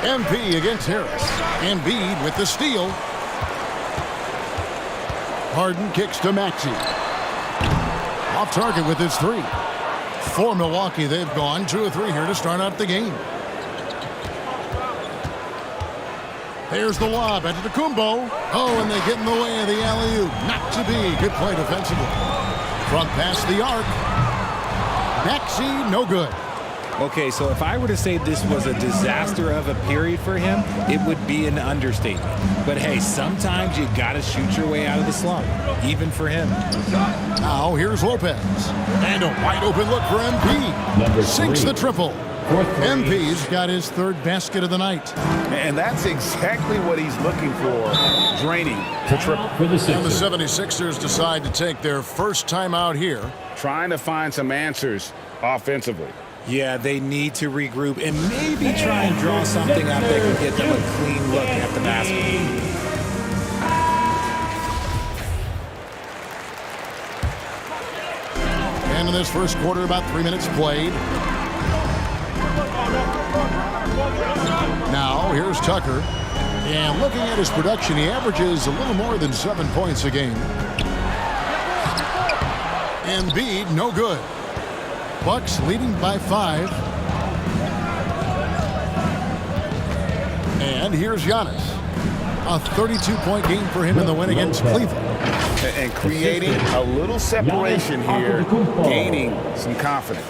MP against Harris. Embiid with the steal. Harden kicks to Maxey. Off target with his 3. For Milwaukee, they've gone 2 of 3 here to start out the game. There's the lob into the Kumbo. Oh, and they get in the way of the alley-oop. Not to be. Good play defensively. Front pass the arc. Maxey, no good. Okay, so if I were to say this was a disaster of a period for him, it would be an understatement. But hey, sometimes you gotta shoot your way out of the slump, even for him. Now here's Lopez. And a wide open look for MP. Sinks the triple. MP's got his 3rd basket of the night. And that's exactly what he's looking for, draining the triple. And the 76ers decide to take their first time out here. Trying to find some answers offensively. Yeah, they need to regroup and maybe try and draw something up that can get them a clean look at the basket. And in this first quarter, about 3 minutes played. Now, here's Tucker. And looking at his production, he averages a little more than 7 points a game. Embiid, no good. Bucks leading by 5. And here's Giannis. A 32-point game for him in the win against Cleveland. And creating a little separation here, gaining some confidence.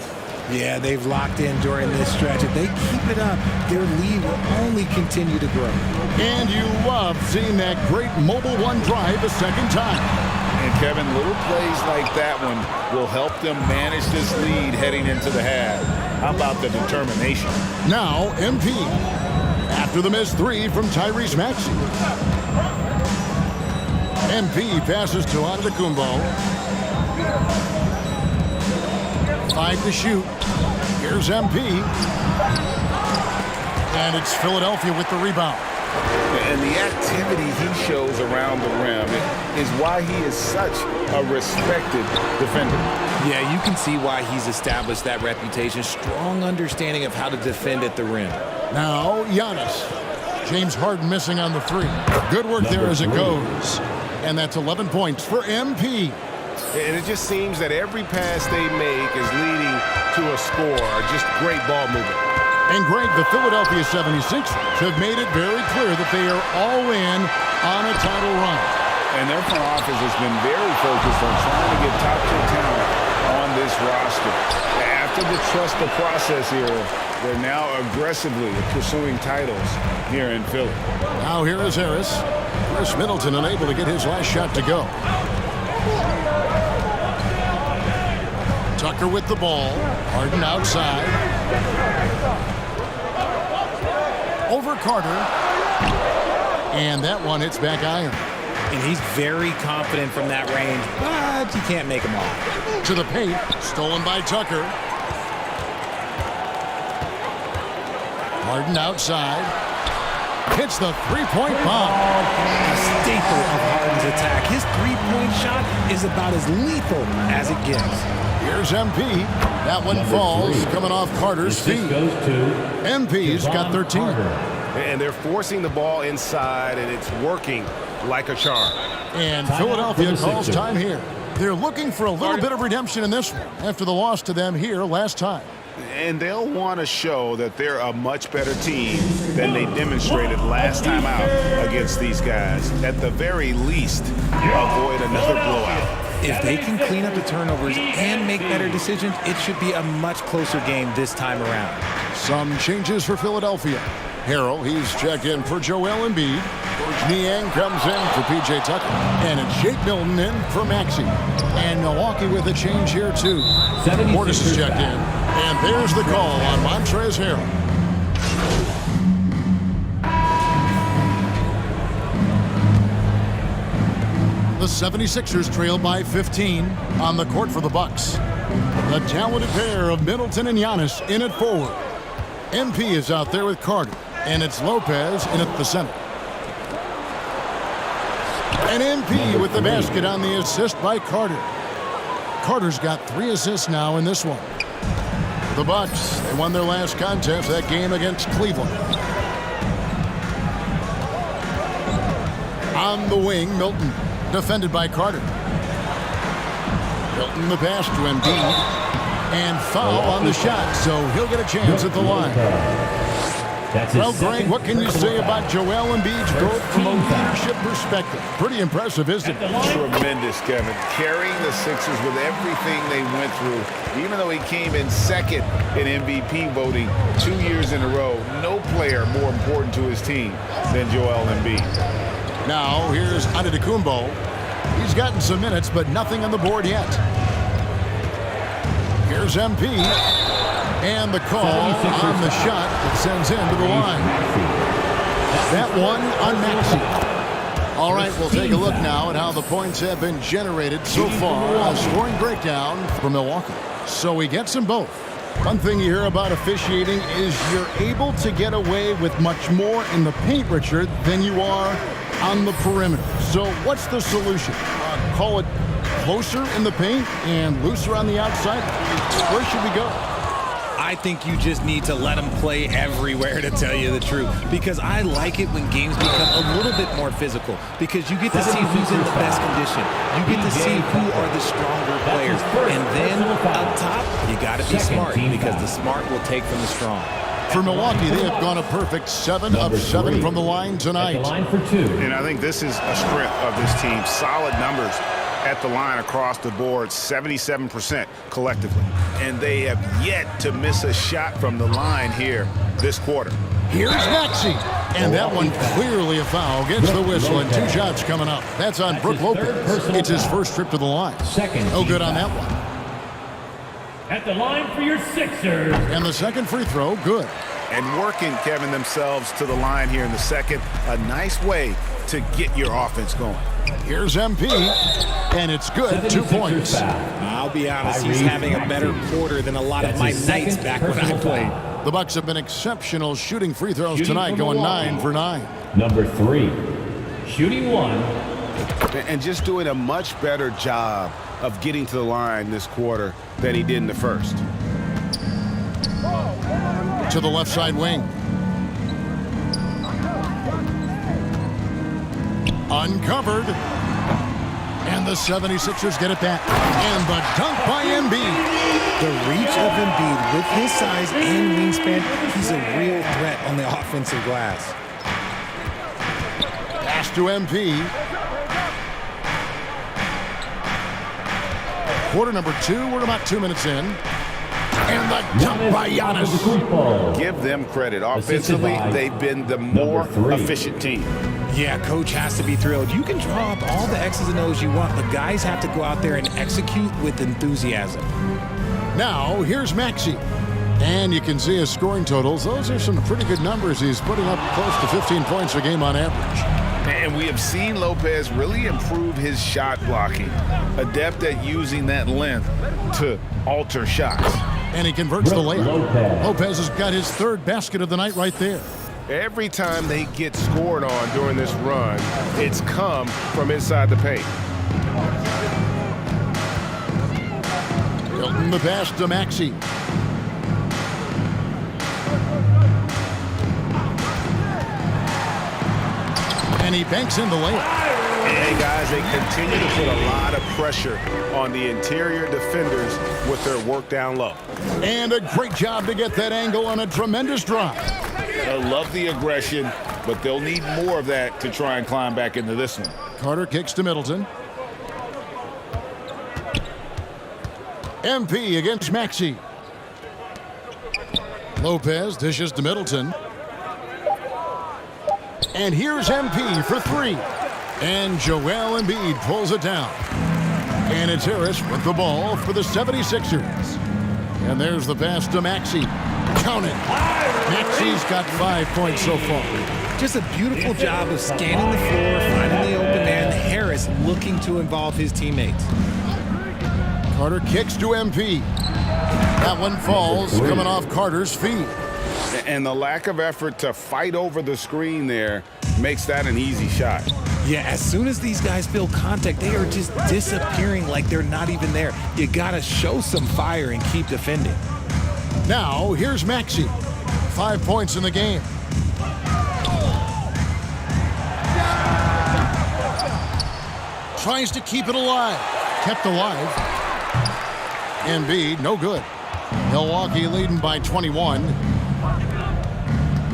Yeah, they've locked in during this stretch. If they keep it up, their lead will only continue to grow. And you love seeing that great mobile one drive a second time. And Kevin, little plays like that one will help them manage this lead heading into the half. How about the determination? Now, MP. After the missed 3 from Tyrese Maxey. MP passes to Antetokounmpo. 5 to shoot. Here's MP. And it's Philadelphia with the rebound. And the activity he shows around the rim is why he is such a respected defender. Yeah, you can see why he's established that reputation. Strong understanding of how to defend at the rim. Now, Giannis. James Harden missing on the 3. Good work there as it goes. And that's 11 points for MP. And it just seems that every pass they make is leading to a score, or just great ball movement. And Greg, the Philadelphia 76ers have made it very clear that they are all in on a title run. And their front office has been very focused on trying to get top-tier talent on this roster. After the trust the process era, they're now aggressively pursuing titles here in Philly. Now here is Harris. Chris Middleton unable to get his last shot to go. Tucker with the ball. Harden outside. Over Carter. And that one hits back iron. And he's very confident from that range, but you can't make him all. To the paint. Stolen by Tucker. Harden outside. Hits the three-point bomb. A staple of Harden's attack. His three-point shot is about as lethal as it gets. Here's MP. That one falls, coming off Carter's feet. MP's got 13. And they're forcing the ball inside, and it's working like a charm. And Philadelphia calls time here. They're looking for a little bit of redemption in this one after the loss to them here last time. And they'll want to show that they're a much better team than they demonstrated last time out against these guys. At the very least, avoid another blowout. If they can clean up the turnovers and make better decisions, it should be a much closer game this time around. Some changes for Philadelphia. Harrell, he's checked in for Joel Embiid. George Niang comes in for P.J. Tucker. And it's Jake Milton in for Maxey. And Milwaukee with a change here, too. Portis is checked in. And there's the call on Montrezl Harrell. The 76ers trail by 15 on the court for the Bucks. The talented pair of Middleton and Giannis in at forward. MP is out there with Carter, and it's Lopez in at the center. And MP with the basket on the assist by Carter. Carter's got 3 assists now in this one. The Bucks, they won their last contest, that game against Cleveland. On the wing, Milton, defended by Carter. Milton the pass to Embiid. And foul on the shot, so he'll get a chance at the line. Well, Greg, what can you say about Joel Embiid's growth from a leadership perspective? Pretty impressive, isn't it? Tremendous, Kevin. Carrying the Sixers with everything they went through. Even though he came in second in MVP voting 2 years in a row, no player more important to his team than Joel Embiid. Now, here's Antetokounmpo. He's gotten some minutes, but nothing on the board yet. Here's MP. And the call on the shot that sends him to the line. That one on Maxey. All right, we'll take a look now at how the points have been generated so far. A scoring breakdown for Milwaukee. So we get them both. One thing you hear about officiating is you're able to get away with much more in the paint, Richard, than you are on the perimeter. So what's the solution? Call it closer in the paint and looser on the outside? Where should we go? I think you just need to let them play everywhere, to tell you the truth. Because I like it when games become a little bit more physical. Because you get to see who's in the best condition. You get to see who are the stronger players. And then up top, you got to be smart. Because the smart will take from the strong. For Milwaukee, they have gone a perfect 7 of 7 from the line tonight. And I think this is a strength of this team. Solid numbers at the line across the board, 77% collectively. And they have yet to miss a shot from the line here this quarter. Here's Maxey. And that one clearly a foul. Gets the whistle and 2 shots coming up. That's on Brook Lopez. It's his first trip to the line. No good on that one. At the line for your Sixers. And the second free throw, good. And working, Kevin, themselves to the line here in the second. A nice way to get your offense going. Here's MP, and it's good. 2 points. I'll be honest, he's having a better quarter than a lot of my nights back when I played. The Bucks have been exceptional shooting free throws tonight, going 9 for 9. Number 3, shooting 1. And just doing a much better job of getting to the line this quarter than he did in the first. To the left side wing. Uncovered. And the 76ers get it back. And the dunk by Embiid. The reach of Embiid with his size and wingspan, he's a real threat on the offensive glass. Pass to MP. Quarter number 2, we're about 2 minutes in. And the dunk by Giannis. Give them credit. Offensively, they've been the more efficient team. Yeah, coach has to be thrilled. You can draw up all the X's and O's you want, but guys have to go out there and execute with enthusiasm. Now, here's Maxey. And you can see his scoring totals. Those are some pretty good numbers. He's putting up close to 15 points a game on average. And we have seen Lopez really improve his shot blocking. Adept at using that length to alter shots. And he converts the layup. Lopez has got his 3rd basket of the night right there. Every time they get scored on during this run, it's come from inside the paint. Hilton the pass to Maxey. And he banks in the layup. And guys, they continue to put a lot of pressure on the interior defenders with their work down low. And a great job to get that angle on a tremendous drive. I love the aggression, but they'll need more of that to try and climb back into this one. Carter kicks to Middleton. MP against Maxey. Lopez dishes to Middleton. And here's MP for 3. And Joel Embiid pulls it down. And it's Harris with the ball for the 76ers. And there's the pass to Maxey. Count it. Maxey's got 5 points so far. Just a beautiful job of scanning the floor, finding the open man. Harris looking to involve his teammates. Carter kicks to MP. That one falls, coming off Carter's feet. And the lack of effort to fight over the screen there makes that an easy shot. Yeah, as soon as these guys feel contact, they are just disappearing like they're not even there. You gotta show some fire and keep defending. Now, here's Maxey. 5 points in the game. Tries to keep it alive. Kept alive. Embiid, no good. Milwaukee leading by 21.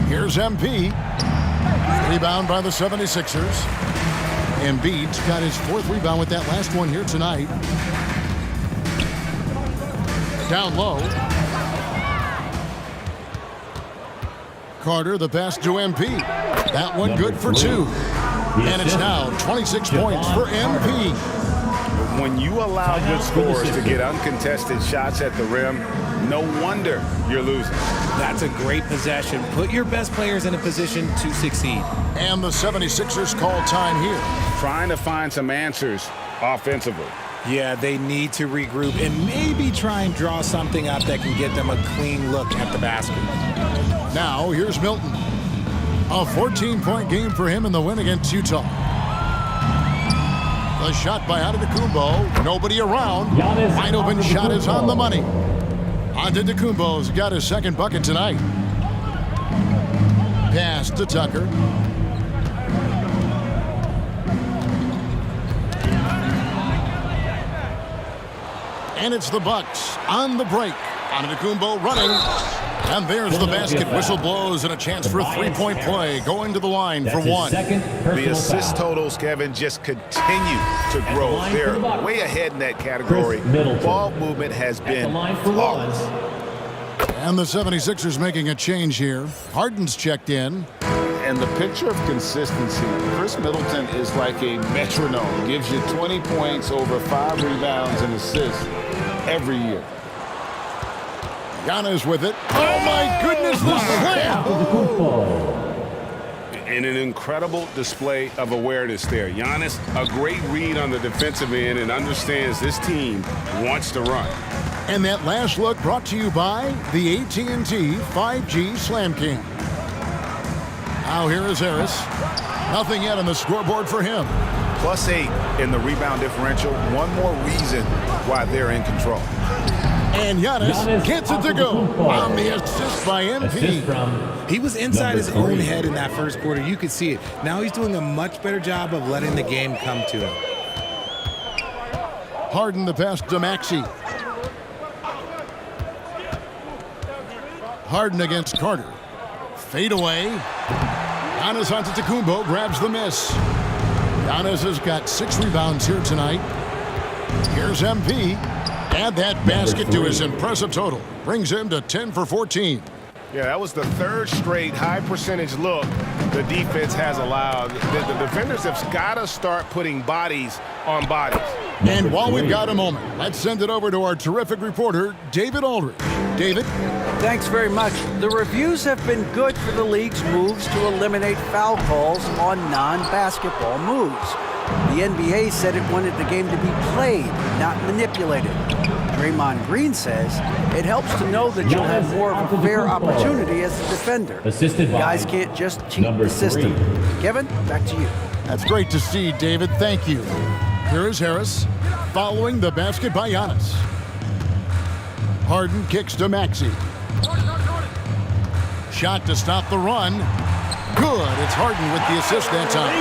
Here's MP. Rebound by the 76ers. Embiid's got his 4th rebound with that last one here tonight. Down low. Carter, the pass to MP. That one good for 2. And it's now 26 points for MP. When you allow good scorers to get uncontested shots at the rim, no wonder you're losing. That's a great possession. Put your best players in a position to succeed. And the 76ers call time here. Trying to find some answers offensively. Yeah, they need to regroup and maybe try and draw something up that can get them a clean look at the basket. Now, here's Milton. A 14-point game for him in the win against Utah. The shot by Antetokounmpo. Nobody around. Wide open shot is on the money. Antetokounmpo's got his 2nd bucket tonight. Pass to Tucker. And it's the Bucks on the break. Antetokounmpo running. And there's the basket. Whistle blows and a chance for a 3-point play. Going to the line for 1. The assist totals, Kevin, just continue to grow. They're way ahead in that category. Ball movement has been flawless. And the 76ers making a change here. Harden's checked in. And the picture of consistency, Chris Middleton is like a metronome. Gives you 20 points, over 5 rebounds and assists every year. Giannis with it. Oh, my goodness, the slam! And an incredible display of awareness there. Giannis, a great read on the defensive end and understands this team wants to run. And that last look brought to you by the AT&T 5G Slam King. Now here is Harris. Nothing yet on the scoreboard for him. +8 in the rebound differential. One more reason why they're in control. And Giannis gets it to go on the assist by MP. He was inside his own head in that first quarter. You could see it. Now he's doing a much better job of letting the game come to him. Harden the pass to Maxey. Harden against Carter. Fade away. Giannis Antetokounmpo grabs the miss. Giannis has got 6 rebounds here tonight. Here's MP. Add that basket to his impressive total. Brings him to 10 for 14. Yeah, that was the 3rd straight high percentage look the defense has allowed. The defenders have got to start putting bodies on bodies. And while we've got a moment, let's send it over to our terrific reporter, David Aldridge. David? Thanks very much. The reviews have been good for the league's moves to eliminate foul calls on non-basketball moves. The NBA said it wanted the game to be played, not manipulated. Draymond Green says it helps to know that you'll have more of a fair opportunity as a defender. Guys can't just cheat the system. Kevin, back to you. That's great to see, David. Thank you. Here is Harris, following the basket by Giannis. Harden kicks to Maxey. Shot to stop the run. Good. It's Harden with the assist that time.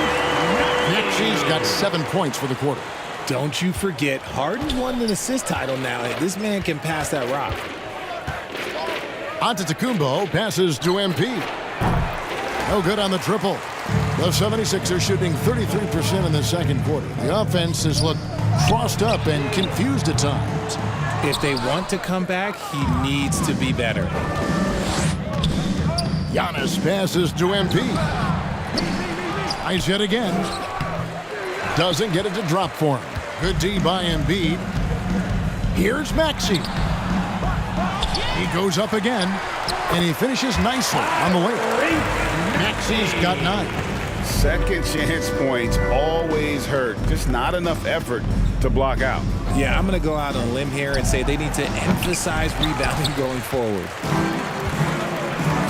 Maxey's got 7 points for the quarter. Don't you forget, Harden won an assist title now. This man can pass that rock. Antetokounmpo passes to MP. No good on the triple. The 76ers shooting 33% in the second quarter. The offense has looked crossed up and confused at times. If they want to come back, he needs to be better. Giannis passes to MP. Nice hit again. Doesn't get it to drop for him. Good D by Embiid. Here's Maxey. He goes up again, and he finishes nicely on the way. Maxey's got 9. Second chance points always hurt. Just not enough effort to block out. Yeah, I'm going to go out on a limb here and say they need to emphasize rebounding going forward.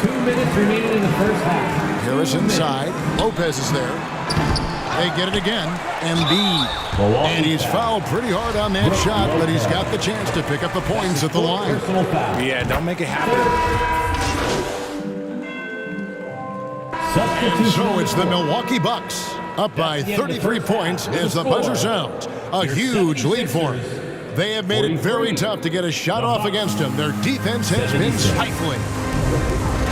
2 minutes remaining in the first half. Harris inside. Lopez is there. They get it again. Embiid. And he's fouled pretty hard on that shot, but he's got the chance to pick up the points at the line. Yeah, don't make it happen. So it's the Milwaukee Bucks up by 33 points as the buzzer sounds. A huge lead for them. They have made it very tough to get a shot off against them. Their defense has been stifling.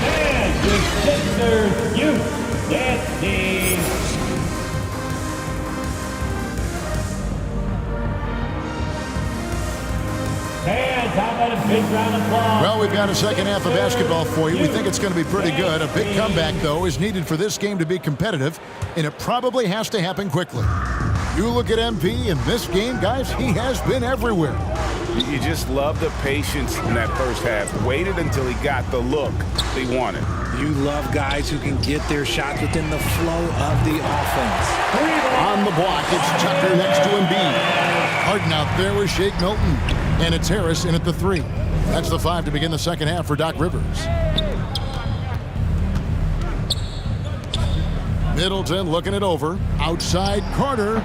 And the Sixers youth dance team. Fans, how about a big round of applause? Well, we've got a second half of basketball for you. We think it's going to be pretty good. A big comeback, though, is needed for this game to be competitive, and it probably has to happen quickly. You look at MP in this game, guys, he has been everywhere. You just love the patience in that first half. Waited until he got the look he wanted. You love guys who can get their shots within the flow of the offense. On the block, it's Tucker next to Embiid. Harden out there with Shake Milton. And it's Harris in at the 3. That's the 5 to begin the second half for Doc Rivers. Middleton looking it over. Outside Carter.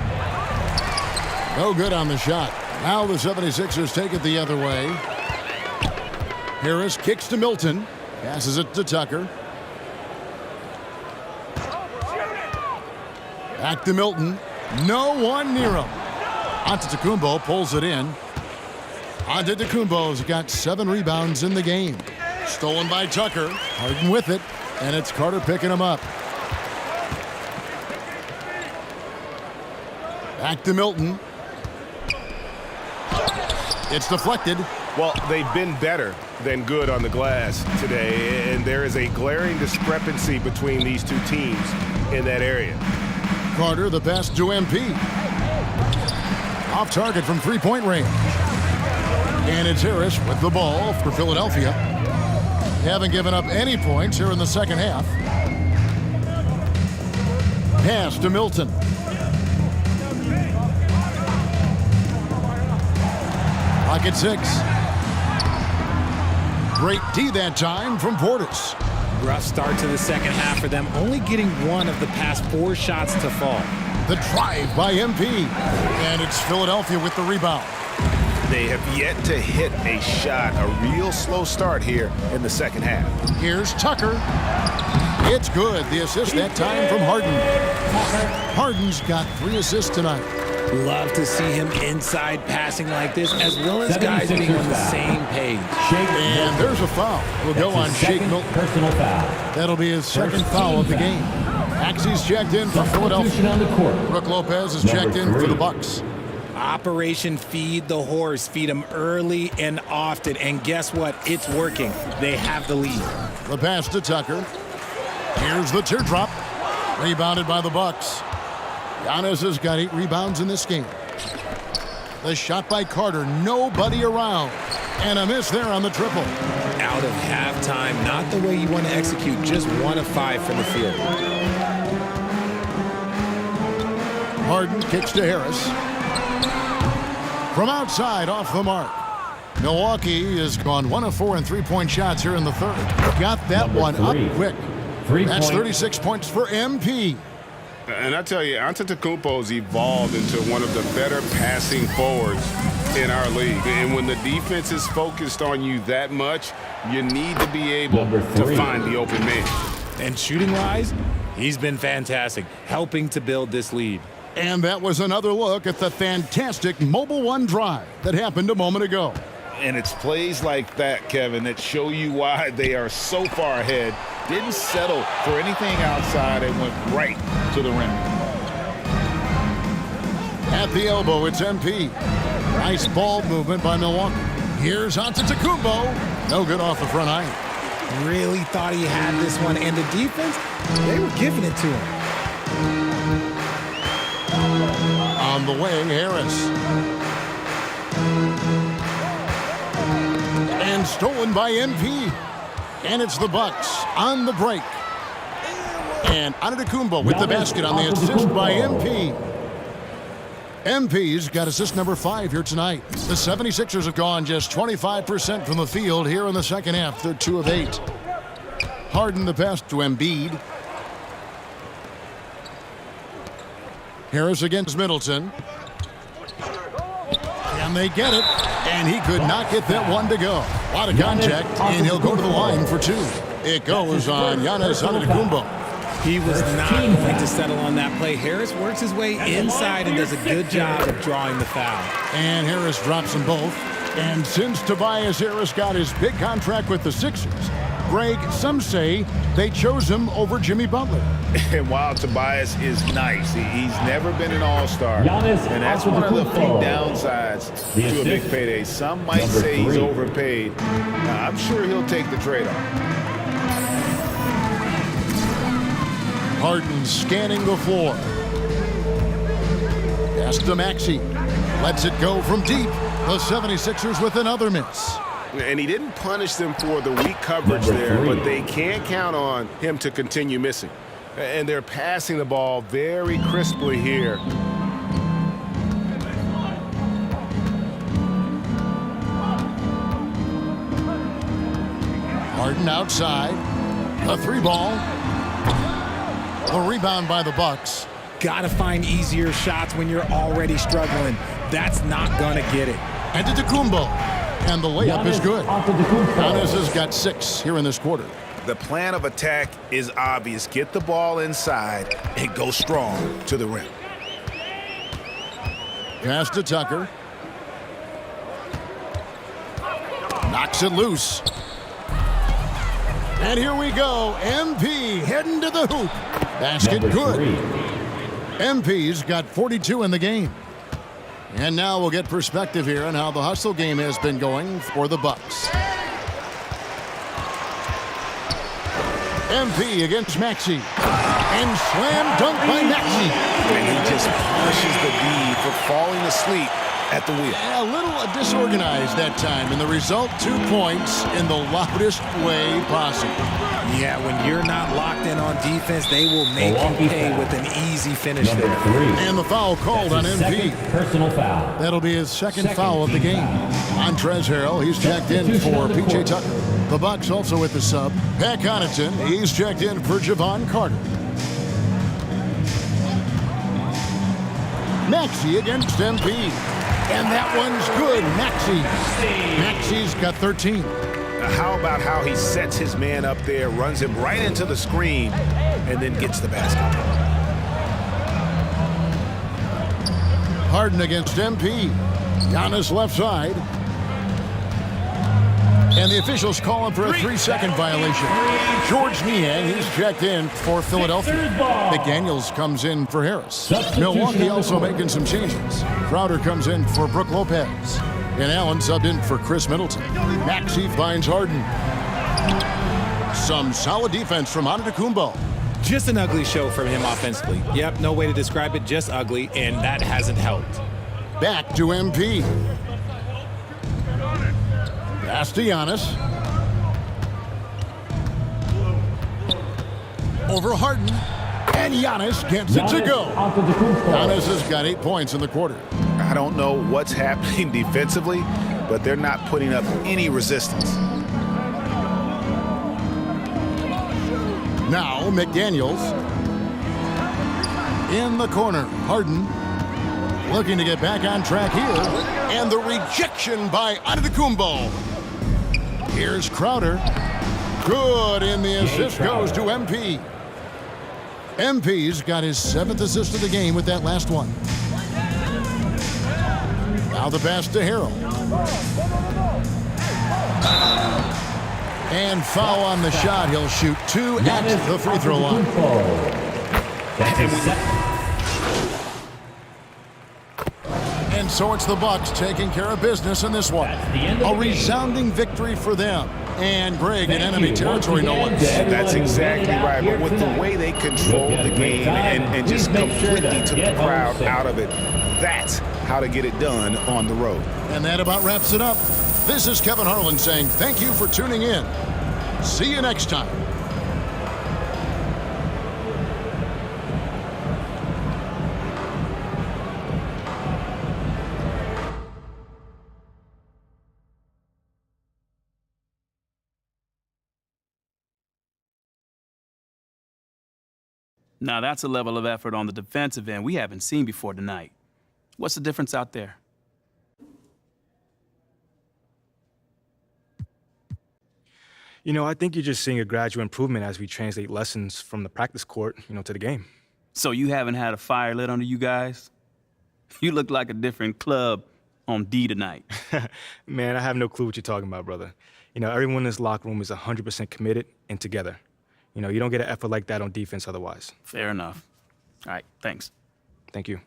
No good on the shot. Now the 76ers take it the other way. Harris kicks to Milton. Passes it to Tucker. Back to Milton. No one near him. Antetokounmpo pulls it in. Antetokounmpo's got 7 rebounds in the game. Stolen by Tucker. Harden with it. And it's Carter picking him up. Back to Milton. It's deflected. Well, they've been better than good on the glass today, and there is a glaring discrepancy between these two teams in that area. Carter, the pass to MP. Off target from three-point range. And it's Harris with the ball for Philadelphia. They haven't given up any points here in the second half. Pass to Milton. Pocket 6. Great D that time from Portis. Rough start to the second half for them, only getting 1 of the past 4 shots to fall. The drive by MP. And it's Philadelphia with the rebound. They have yet to hit a shot, a real slow start here in the second half. Here's Tucker. It's good. The assist that time from Harden. Harden's got 3 assists tonight. Love to see him inside passing like this, as well as guys being on the same page. And there's a foul. We'll go on Shake Milton. Personal foul. That'll be his second foul of the game. Maxey's checked in for Philadelphia. On the court. Brooke Lopez is checked in for the Bucks. Operation Feed the Horse. Feed him early and often. And guess what? It's working. They have the lead. The pass to Tucker. Here's the teardrop. Rebounded by the Bucks. Giannis has got 8 rebounds in this game. The shot by Carter. Nobody around. And a miss there on the triple. Out of halftime. Not the way you want to execute. Just 1 of 5 from the field. Harden kicks to Harris. From outside, off the mark. Milwaukee has gone 1 of 4 in three-point shots here in the third. Got that one up quick. That's 36 points for MP. And I tell you, Antetokounmpo's evolved into one of the better passing forwards in our league. And when the defense is focused on you that much, you need to be able to find the open man. And shooting-wise, he's been fantastic, helping to build this lead. And that was another look at the fantastic Mobile One drive that happened a moment ago. And it's plays like that, Kevin, that show you why they are so far ahead. Didn't settle for anything outside and went right to the rim. At the elbow, it's MP. Nice ball movement by Milwaukee. Here's Antetokounmpo. No good off the front iron. Really thought he had this one. And the defense, they were giving it to him. On the wing, Harris. And stolen by MP. And it's the Bucks on the break. And Antetokounmpo with the basket on the assist by MP. MP's got assist number 5 here tonight. The 76ers have gone just 25% from the field here in the second half. They're 2 of 8. Harden the pass to Embiid. Harris against Middleton. And they get it. And he could not get that one to go. A lot of contact, and he'll go to the line for 2. It goes on Giannis Antetokounmpo. He was not going to settle on that play. Harris works his way inside and does a good job of drawing the foul. And Harris drops them both. And since Tobias Harris got his big contract with the Sixers, Greg, some say they chose him over Jimmy Butler. And while Tobias is nice, he's never been an all-star. And that's one of the few downsides to a big payday. Some might say he's overpaid. I'm sure he'll take the trade-off. Harden scanning the floor. Pass to Maxey. Lets it go from deep. The 76ers with another miss. And he didn't punish them for the weak coverage there, but they can't count on him to continue missing. And they're passing the ball very crisply here. Harden outside. A 3-ball. The rebound by the Bucks. Gotta find easier shots when you're already struggling. That's not gonna get it. Antetokounmpo. And the layup is good. Giannis has got 6 here in this quarter. The plan of attack is obvious. Get the ball inside and go strong to the rim. Pass to Tucker. Knocks it loose. And here we go. MP heading to the hoop. Basket good. MP's got 42 in the game. And now we'll get perspective here on how the hustle game has been going for the Bucks. MP against Maxey. And slam dunk by Maxey. And he just punishes the D for falling asleep at the wheel. A little disorganized that time, and the result 2 points in the loudest way possible. Yeah, when you're not locked in on defense, they will make you pay with an easy finish there. And the foul called on MP. Personal foul. That'll be his second foul of the game. Montrezl Harrell, he's checked in for P.J. Tucker. The Bucks also with the sub. Pat Connaughton, he's checked in for Javon Carter. Maxey against MP. And that one's good. Maxey's got 13. Now how about how he sets his man up there, runs him right into the screen, and then gets the basket. Harden against MP. Giannis left side. And the officials call him for a 3-second violation. George Niang, he's checked in for Philadelphia. McDaniels comes in for Harris. Milwaukee also making some changes. Crowder comes in for Brook Lopez. And Allen subbed in for Chris Middleton. Maxey finds Harden. Some solid defense from Antetokounmpo. Just an ugly show from him offensively. Yep, no way to describe it, just ugly, and that hasn't helped. Back to MP. Pass to Giannis. Over Harden. And Giannis gets it to go. Giannis has got 8 points in the quarter. I don't know what's happening defensively, but they're not putting up any resistance. Now McDaniels in the corner. Harden looking to get back on track here. And the rejection by Antetokounmpo. Here's Crowder. Good, and the assist goes to MP. MP's got his 7th assist of the game with that last one. Now the pass to Harrell. And foul on the shot. He'll shoot 2 at the free throw line. And so it's the Bucks taking care of business in this one. A resounding victory for them. And Greg in enemy territory, no less. That's exactly right. But with the way they controlled the game and just completely took the crowd out of it, that's how to get it done on the road. And that about wraps it up. This is Kevin Harlan saying thank you for tuning in. See you next time. Now that's a level of effort on the defensive end we haven't seen before tonight. What's the difference out there? You know, I think you're just seeing a gradual improvement as we translate lessons from the practice court, to the game. So you haven't had a fire lit under you guys? You look like a different club on D tonight. Man, I have no clue what you're talking about, brother. Everyone in this locker room is 100% committed and together. You don't get an effort like that on defense otherwise. Fair enough. All right, thanks. Thank you.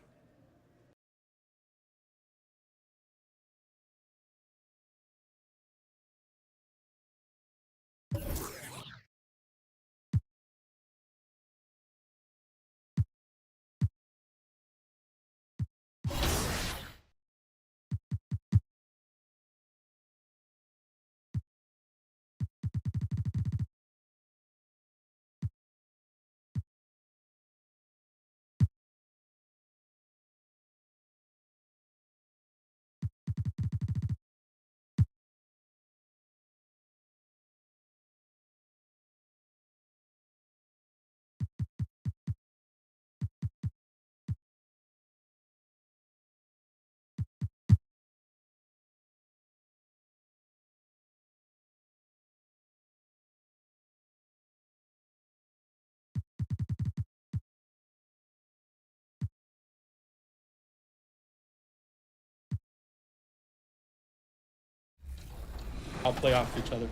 I'll play off each other.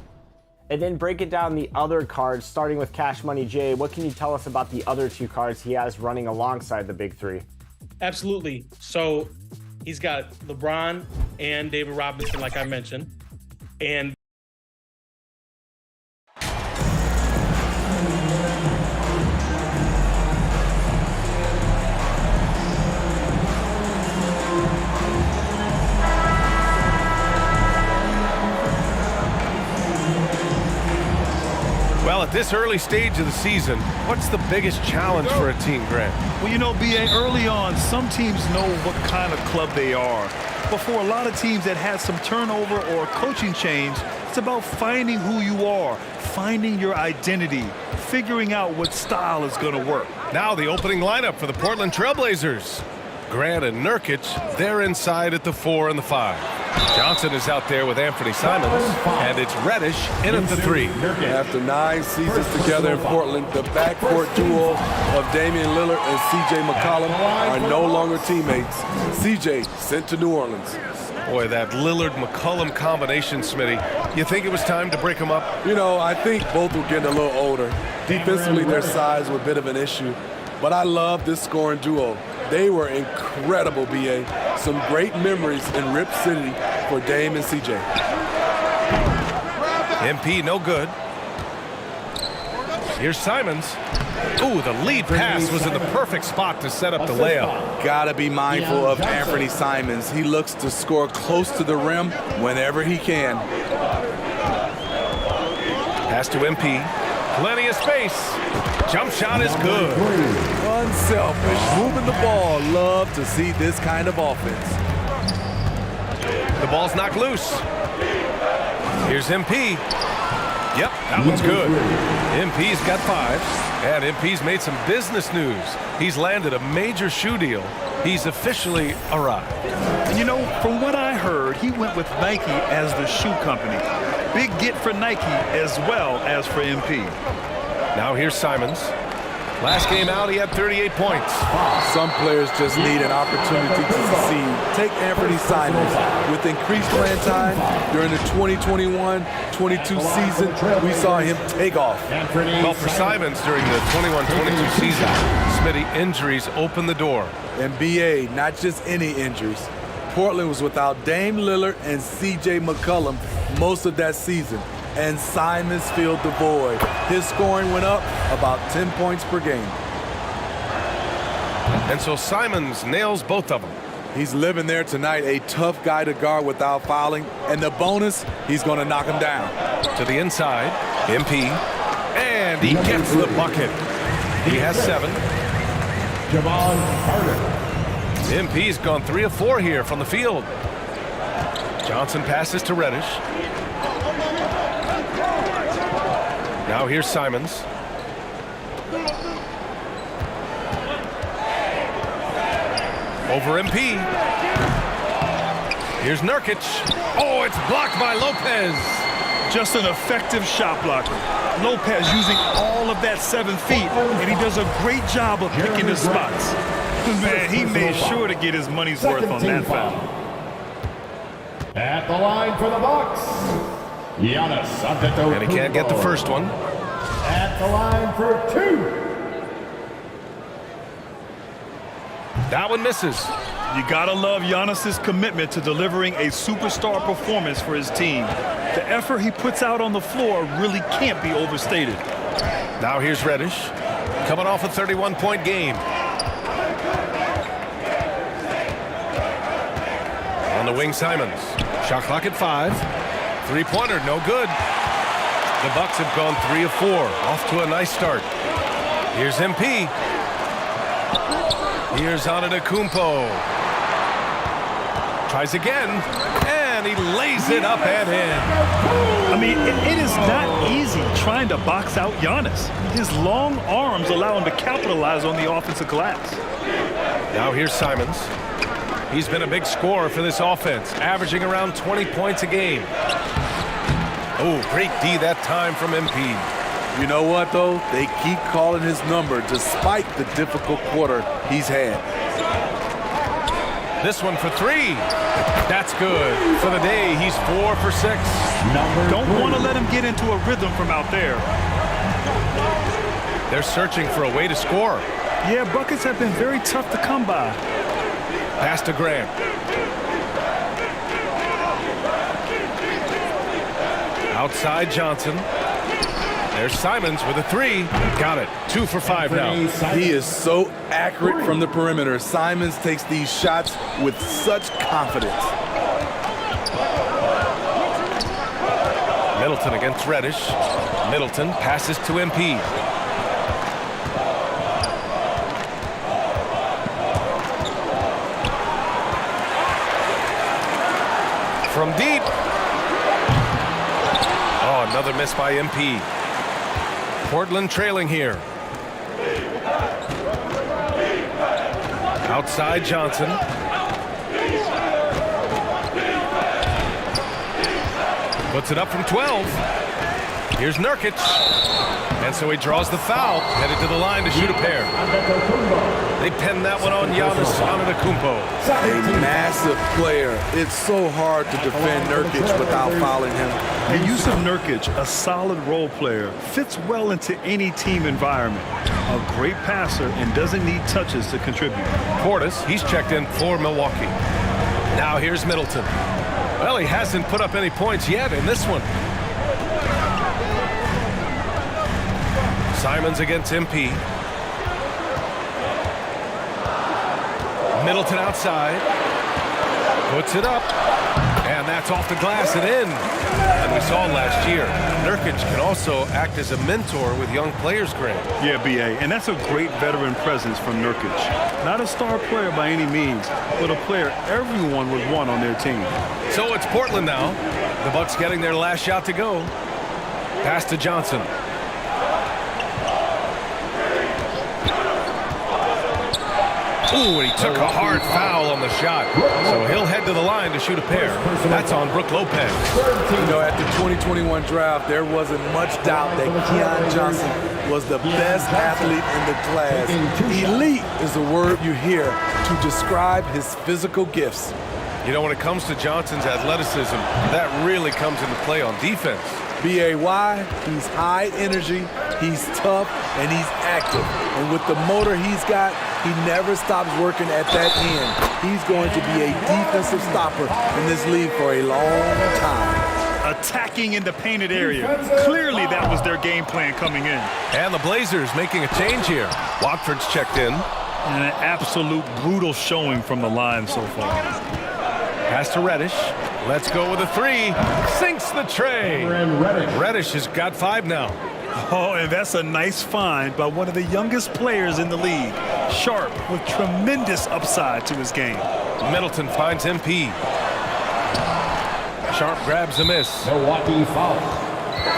And then break it down the other cards, starting with Cash Money Jay. What can you tell us about the other 2 cards he has running alongside the big 3? Absolutely. So he's got LeBron and David Robinson, like I mentioned. And Well, at this early stage of the season, what's the biggest challenge for a team, Grant? Well, BA, early on, some teams know what kind of club they are. But for a lot of teams that had some turnover or coaching change, it's about finding who you are, finding your identity, figuring out what style is going to work. Now the opening lineup for the Portland Trailblazers. Grant and Nurkic, they're inside at the 4 and the 5. Johnson is out there with Anthony Simons, and it's Reddish in at the 3. After 9 seasons together in Portland, the backcourt duo of Damian Lillard and C.J. McCollum are no longer teammates. C.J. sent to New Orleans. Boy, that Lillard-McCollum combination, Smitty. You think it was time to break them up? You know, I think both were getting a little older. Defensively, their size was a bit of an issue. But I love this scoring duo. They were incredible, B.A. Some great memories in Rip City for Dame and C.J. MP no good. Here's Simons. Ooh, the lead pass was in the perfect spot to set up the layup. Gotta be mindful of Anthony Simons. He looks to score close to the rim whenever he can. Pass to MP. Plenty of space. Jump shot is good. Unselfish, moving the ball. Love to see this kind of offense. The ball's knocked loose. Here's MP. Yep, that one's good. MP's got 5, and MP's made some business news. He's landed a major shoe deal. He's officially arrived. And you know, from what I heard, he went with Nike as the shoe company. Big get for Nike as well as for MP. Now here's Simons. Last game out, he had 38 points. Some players just need an opportunity to succeed. Take Anthony Simons. With increased playing time during the 2021-22 season, we saw him take off. Well, for Simons during the 21-22 season, Smitty, injuries opened the door. And BA, not just any injuries. Portland was without Dame Lillard and C.J. McCollum most of that season. And Simons filled the void. His scoring went up about 10 points per game. And so Simons nails both of them. He's living there tonight, a tough guy to guard without fouling. And the bonus, he's going to knock him down. To the inside, MP. And he gets the bucket. He has 7. MP's gone 3 of 4 here from the field. Johnson passes to Reddish. Now here's Simons. Over MP. Here's Nurkic. Oh, it's blocked by Lopez. Just an effective shot blocker. Lopez using all of that 7 feet, and he does a great job of picking his spots. Man, he made sure to get his money's worth on that foul. At the line for the Bucks, Giannis Antetokounmpo. And he can't get the first one. At the line for 2. That one misses. You gotta love Giannis's commitment to delivering a superstar performance for his team. The effort he puts out on the floor really can't be overstated. Now here's Reddish, coming off a 31-point game. On the wing, Simons. Shot clock at 5. 3-pointer, no good. The Bucks have gone 3 of 4. Off to a nice start. Here's MP. Here's Antetokounmpo. Tries again, and he lays it up and in. I mean, it is not easy trying to box out Giannis. His long arms allow him to capitalize on the offensive glass. Now here's Simons. He's been a big scorer for this offense, averaging around 20 points a game. Oh, great D that time from MP. You know what, though? They keep calling his number despite the difficult quarter he's had. This one for 3. That's good. For the day, he's 4 for 6. Don't want to let him get into a rhythm from out there. They're searching for a way to score. Yeah, buckets have been very tough to come by. Pass to Grant. Outside Johnson. There's Simons with a 3. Got it. 2 for 5 now. He is so accurate from the perimeter. Simons takes these shots with such confidence. Middleton against Reddish. Middleton passes to MP. From deep. Oh, another miss by MP. Portland trailing here. Outside Johnson. Puts it up from 12. Here's Nurkic. And so he draws the foul, headed to the line to shoot a pair. They pinned that one on Giannis Antetokounmpo. A massive player. It's so hard to defend Nurkic without fouling him. The use of Nurkic, a solid role player, fits well into any team environment. A great passer and doesn't need touches to contribute. Portis, he's checked in for Milwaukee. Now here's Middleton. Well, he hasn't put up any points yet in this one. Simons against MP. Middleton outside. Puts it up. And that's off the glass and in. And we saw last year, Nurkic can also act as a mentor with young players, Grant. Yeah, B.A., and that's a great veteran presence from Nurkic. Not a star player by any means, but a player everyone would want on their team. So it's Portland now. The Bucks getting their last shot to go. Pass to Johnson. Ooh, and he took a hard foul on the shot. So he'll head to the line to shoot a pair. That's on Brook Lopez. You know, at the 2021 draft, there wasn't much doubt that Keon Johnson was the best athlete in the class. Elite is a word you hear to describe his physical gifts. You know, when it comes to Johnson's athleticism, that really comes into play on defense. B.A.Y., he's high energy, he's tough, and he's active. And with the motor he's got, he never stops working at that end. He's going to be a defensive stopper in this league for a long time. Attacking in the painted area. Clearly that was their game plan coming in. And the Blazers making a change here. Watford's checked in. And an absolute brutal showing from the line so far. Pass to Reddish. Let's go with a three. Sinks the tray. Reddish has got 5 now. Oh, and that's a nice find by one of the youngest players in the league. Sharp with tremendous upside to his game. Middleton finds MP. Sharp grabs a miss. Milwaukee foul.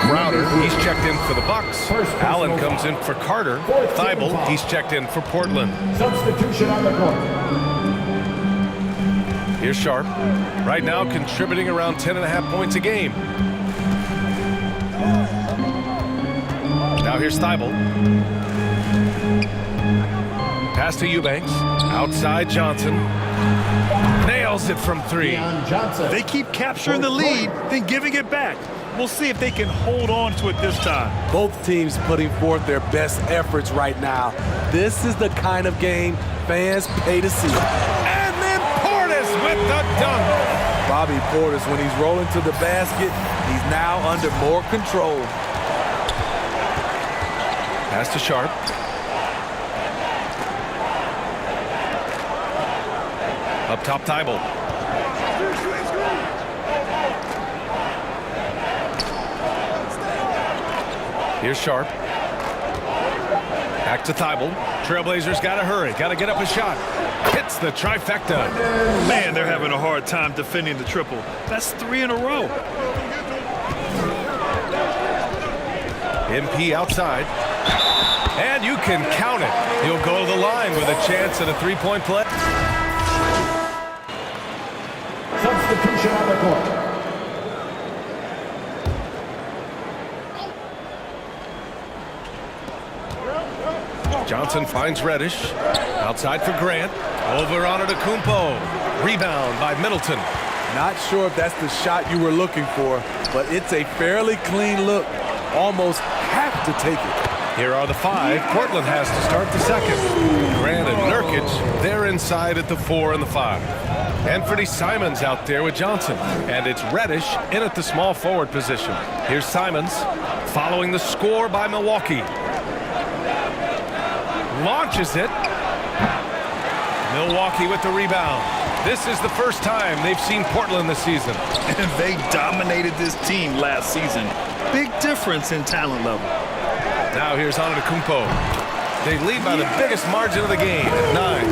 Crowder, he's checked in for the Bucks. Allen comes in for Carter. Thibault, he's checked in for Portland. Substitution on the court. Here's Sharp. Right now contributing around 10.5 points a game. Now here's Thibault. Pass to Eubanks. Outside Johnson. Nails it from 3. They keep capturing the lead, then giving it back. We'll see if they can hold on to it this time. Both teams putting forth their best efforts right now. This is the kind of game fans pay to see. And then Portis with the dunk. Bobby Portis, when he's rolling to the basket, he's now under more control. Pass to Sharp. Up top, Thibault. Here's Sharp. Back to Thibault. Trailblazers got to hurry. Got to get up a shot. Hits the trifecta. Man, they're having a hard time defending the triple. That's 3 in a row. MP outside. And you can count it. He'll go to the line with a chance at a 3-point play. Substitution on the court. Johnson finds Reddish. Outside for Grant. Over on Antetokounmpo. Rebound by Middleton. Not sure if that's the shot you were looking for, but it's a fairly clean look. Almost have to take it. Here are the 5. Portland has to start the second. Grant and Nurkic, they're inside at the 4 and the 5. Anthony Simons out there with Johnson. And it's Reddish in at the small forward position. Here's Simons following the score by Milwaukee. Launches it. Milwaukee with the rebound. This is the first time they've seen Portland this season. And they dominated this team last season. Big difference in talent level. Now here's Antetokounmpo. They lead by the biggest margin of the game at 9.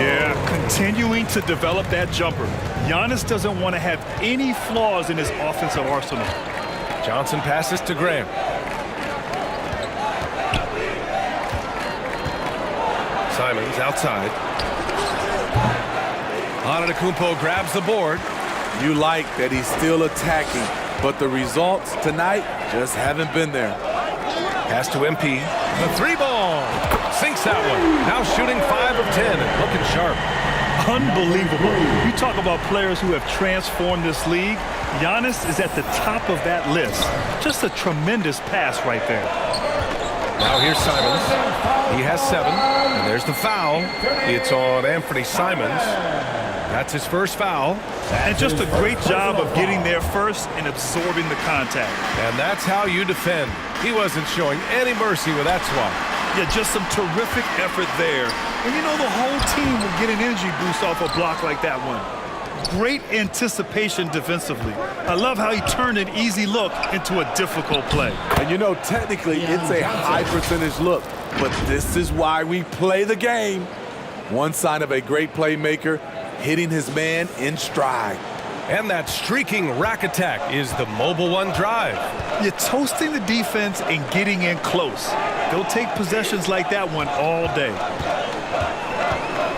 Yeah, continuing to develop that jumper. Giannis doesn't want to have any flaws in his offensive arsenal. Johnson passes to Graham. Simons outside. Antetokounmpo grabs the board. You like that he's still attacking. but the results tonight just haven't been there. Pass to MP. The 3-ball. Sinks that one. Now shooting 5 of 10 and looking sharp. Unbelievable. You talk about players who have transformed this league. Giannis is at the top of that list. Just a tremendous pass right there. Now here's Simons. He has 7. And there's the foul. It's on Anthony Simons. That's his first foul. And just a great job of getting there first and absorbing the contact. And that's how you defend. He wasn't showing any mercy with that swat. Yeah, just some terrific effort there. And you know the whole team will get an energy boost off a block like that one. Great anticipation defensively. I love how he turned an easy look into a difficult play. And you know, technically, it's a high percentage look, but this is why we play the game. One sign of a great playmaker, hitting his man in stride. And that streaking rack attack is the Mobile One drive. You're toasting the defense and getting in close. They'll take possessions like that one all day.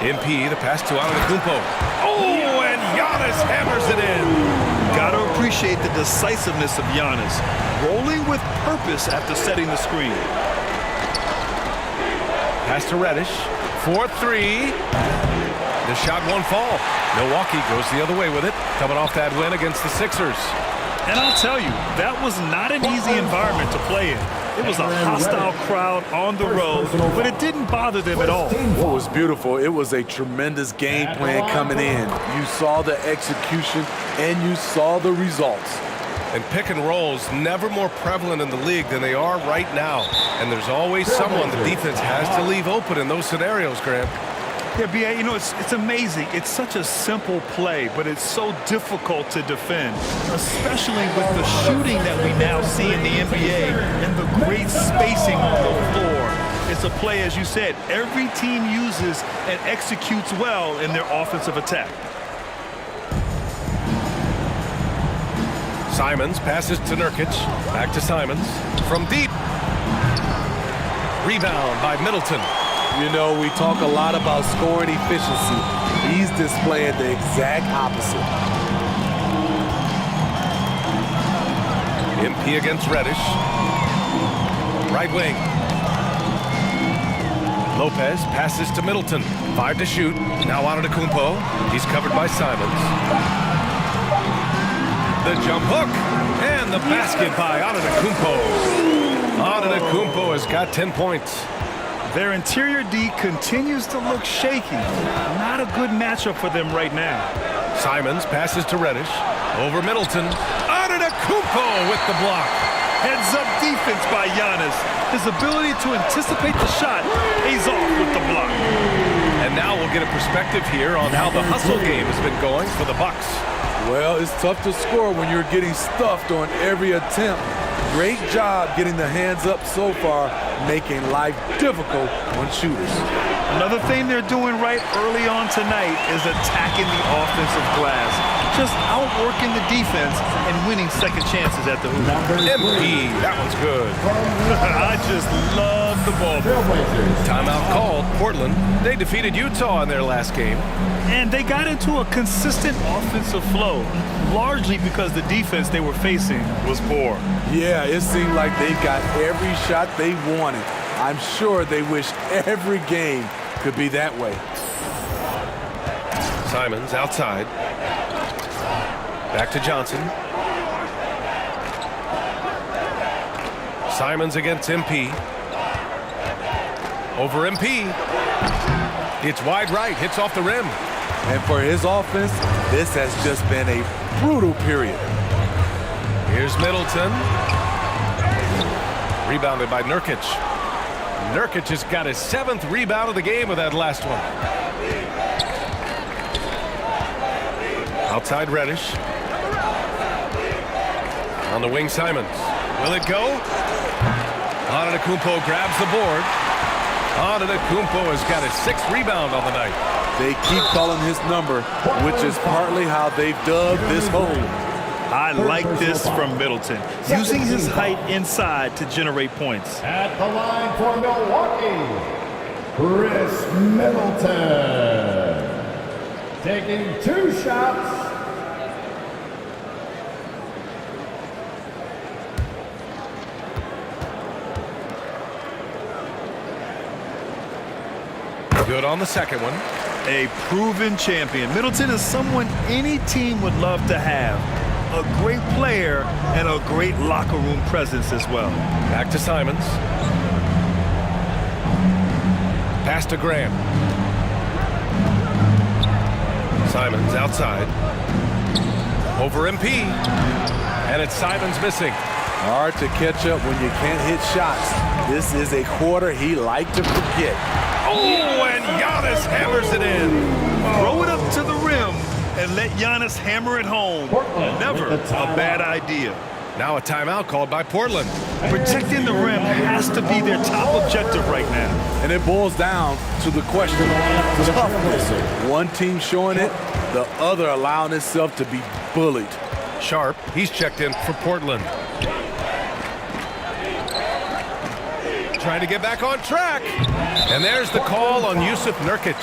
MP, the pass to Antetokounmpo. Oh, and Giannis hammers it in. Gotta appreciate the decisiveness of Giannis. Rolling with purpose after setting the screen. Pass to Reddish. 4-3. The shot won't fall. Milwaukee goes the other way with it, coming off that win against the Sixers. And I'll tell you, that was not an easy environment to play in. It was a hostile crowd on the road, but it didn't bother them at all. What was beautiful, it was a tremendous game plan coming in. You saw the execution, and you saw the results. And pick and rolls never more prevalent in the league than they are right now. And there's always someone the defense has to leave open in those scenarios, Grant. Yeah, B.A., you know, it's amazing. It's such a simple play, but it's so difficult to defend, especially with the shooting that we now see in the NBA and the great spacing on the floor. It's a play, as you said, every team uses and executes well in their offensive attack. Simons passes to Nurkic. Back to Simons. From deep. Rebound by Middleton. You know, we talk a lot about scoring efficiency. He's displaying the exact opposite. MP against Reddish. Right wing. Lopez passes to Middleton. 5 to shoot. Now Antetokounmpo. He's covered by Simons. The jump hook. And the basket by Antetokounmpo. Antetokounmpo has got 10 points. Their interior D continues to look shaky. Not a good matchup for them right now. Simons passes to Reddish. Over Middleton. Antetokounmpo with the block. Heads-up defense by Giannis. His ability to anticipate the shot pays off with the block. And now we'll get a perspective here on how the hustle game has been going for the Bucks. Well, it's tough to score when you're getting stuffed on every attempt. Great job getting the hands up so far, making life difficult on shooters. Another thing they're doing right early on tonight is attacking the offensive glass. Just outworking the defense and winning second chances at the hoop. MP, that one's good. I just love the ball. Timeout called. Portland, they defeated Utah in their last game. And they got into a consistent offensive flow, largely because the defense they were facing was poor. Yeah, it seemed like they got every shot they wanted. I'm sure they wish every game could be that way. Simons outside. Back to Johnson. Simons against MP. Over MP. It's wide right, hits off the rim. And for his offense, this has just been a brutal period. Here's Middleton. Rebounded by Nurkic. Nurkic has got his 7th rebound of the game with that last one. Outside Reddish. On the wing, Simons. Will it go? Antetokounmpo grabs the board. Antetokounmpo has got his 6th rebound on the night. They keep calling his number, which is partly how they've dubbed this hole. I like this from Middleton, using his height inside to generate points. At the line for Milwaukee, Chris Middleton. Taking 2 shots. Good on the second one. A proven champion. Middleton is someone any team would love to have. A great player and a great locker room presence as well. Back to Simons. Pass to Graham. Simons outside. Over MP. And it's Simons missing. Hard to catch up when you can't hit shots. This is a quarter he liked to forget. Oh, and Giannis hammers it in. Throw it up to the rim and let Giannis hammer it home. Never a bad idea. Now a timeout called by Portland. Protecting the rim has to be their top objective right now. And it boils down to the question of toughness. One team showing it, the other allowing itself to be bullied. Sharp, he's checked in for Portland. Trying to get back on track. And there's the call on Yusuf Nurkic.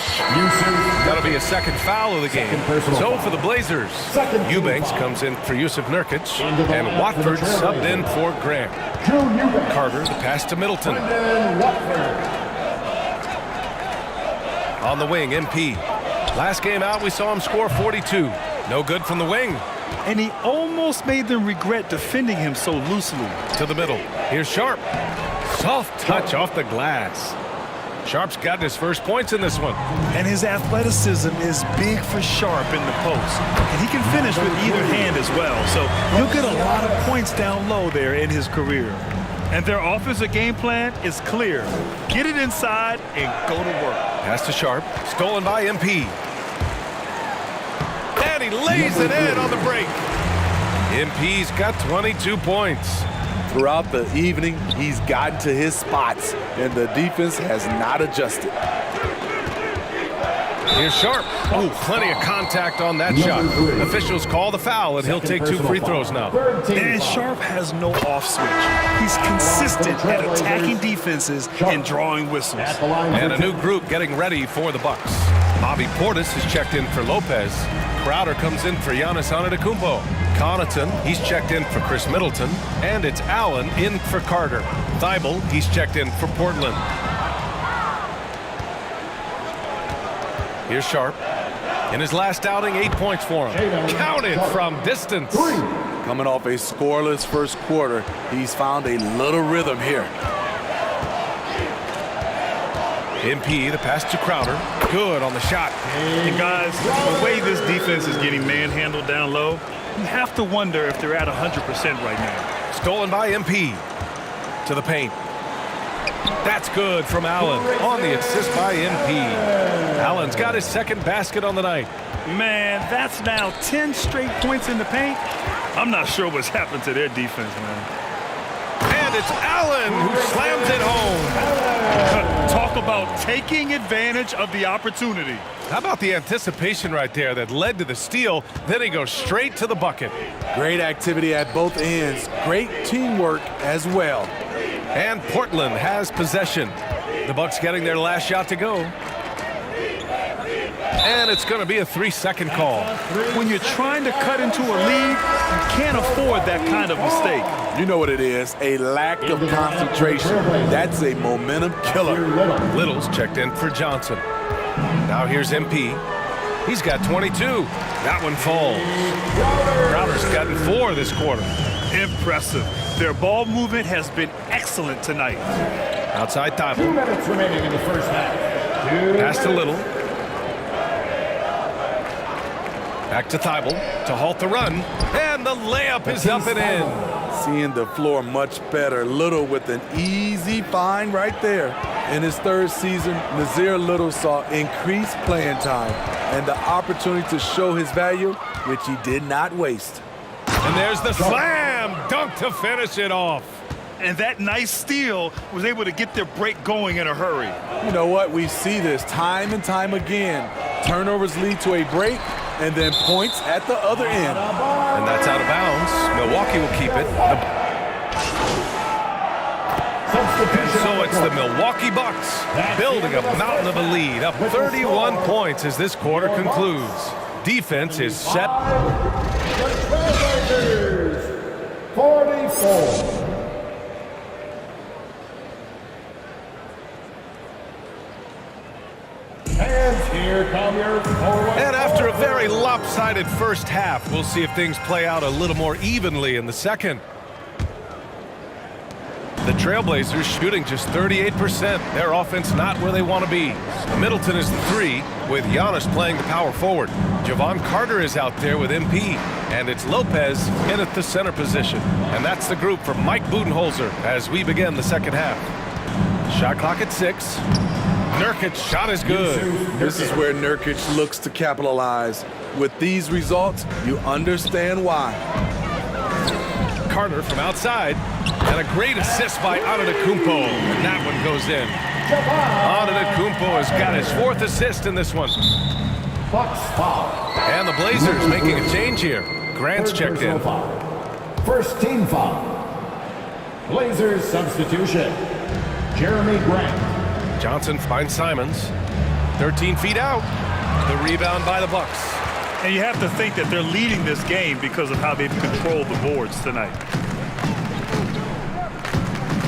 That'll be a second foul of the game. So for the Blazers, Eubanks comes in for Yusuf Nurkic, and Watford subbed in for Graham. Carter, the pass to Middleton. On the wing, MP. Last game out, we saw him score 42. No good from the wing. And he almost made them regret defending him so loosely. To the middle. Here's Sharp. Soft touch off the glass. Sharp's gotten his first points in this one. And his athleticism is big for Sharp in the post. And he can finish with either hand as well. So he'll get a lot of points down low there in his career. And their offensive game plan is clear. Get it inside and go to work. Pass to Sharp. Stolen by MP. And he lays it in on the break. MP's got 22 points. Throughout the evening, he's gotten to his spots, and the defense has not adjusted. Here's Sharp. Oh, plenty of contact on that shot. Officials call the foul, and he'll take 2 free throws now. And Sharp has no off switch. He's consistent at attacking defenses and drawing whistles. And a new group getting ready for the Bucks. Bobby Portis is checked in for Lopez. Crowder comes in for Giannis Antetokounmpo. Connaughton, he's checked in for Chris Middleton. And it's Allen in for Carter. Thibault, he's checked in for Portland. Here's Sharp. In his last outing, 8 points for him. Counted from distance. Coming off a scoreless first quarter, he's found a little rhythm here. MP, the pass to Crowder. Good on the shot. And guys, the way this defense is getting manhandled down low, you have to wonder if they're at 100% right now. Stolen by MP. To the paint. That's good from Allen on the assist by MP. Allen's got his second basket on the night. Man, that's now 10 straight points in the paint. I'm not sure what's happened to their defense, man. And it's Allen who slams it home. Talk about taking advantage of the opportunity. How about the anticipation right there that led to the steal? Then he goes straight to the bucket. Great activity at both ends. Great teamwork as well. And Portland has possession. The Bucks getting their last shot to go. And it's going to be a 3-second call. When you're trying to cut into a lead, you can't afford that kind of mistake. You know what it is, a lack of concentration. That's a momentum killer. Little's checked in for Johnson. Now here's MP. He's got 22. That one falls. Crowder's gotten 4 this quarter. Impressive. Their ball movement has been excellent tonight. Outside Thibault. 2 minutes remaining in the first half. Pass to Little. Back to Thibault to halt the run. And the layup is up and in. Seeing the floor much better. Little with an easy find right there. In his third season, Nazir Little saw increased playing time and the opportunity to show his value, which he did not waste. And there's the slam dunk to finish it off. And that nice steal was able to get their break going in a hurry. You know what? We see this time and time again. Turnovers lead to a break and then points at the other end. And that's out of bounds. Milwaukee will keep it. And so it's the Milwaukee Bucks building a mountain of a lead, up 31 points as this quarter concludes. Defense is set. 44. And after a very lopsided first half, we'll see if things play out a little more evenly in the second. The Trailblazers shooting just 38%. Their offense not where they want to be. Middleton is the 3, with Giannis playing the power forward. Javon Carter is out there with MP, and it's Lopez in at the center position. And that's the group from Mike Budenholzer as we begin the second half. Shot clock at 6. Nurkic's shot is good. This is where Nurkic looks to capitalize. With these results, you understand why. Carter from outside, and a great assist by Antetokounmpo, and that one goes in. Antetokounmpo has got his 4th assist in this one. And the Blazers making a change here. Grant's checked in. First team foul. Blazers substitution. Jeremy Grant. Johnson finds Simons. 13 feet out. The rebound by the Bucks. And you have to think that they're leading this game because of how they've controlled the boards tonight.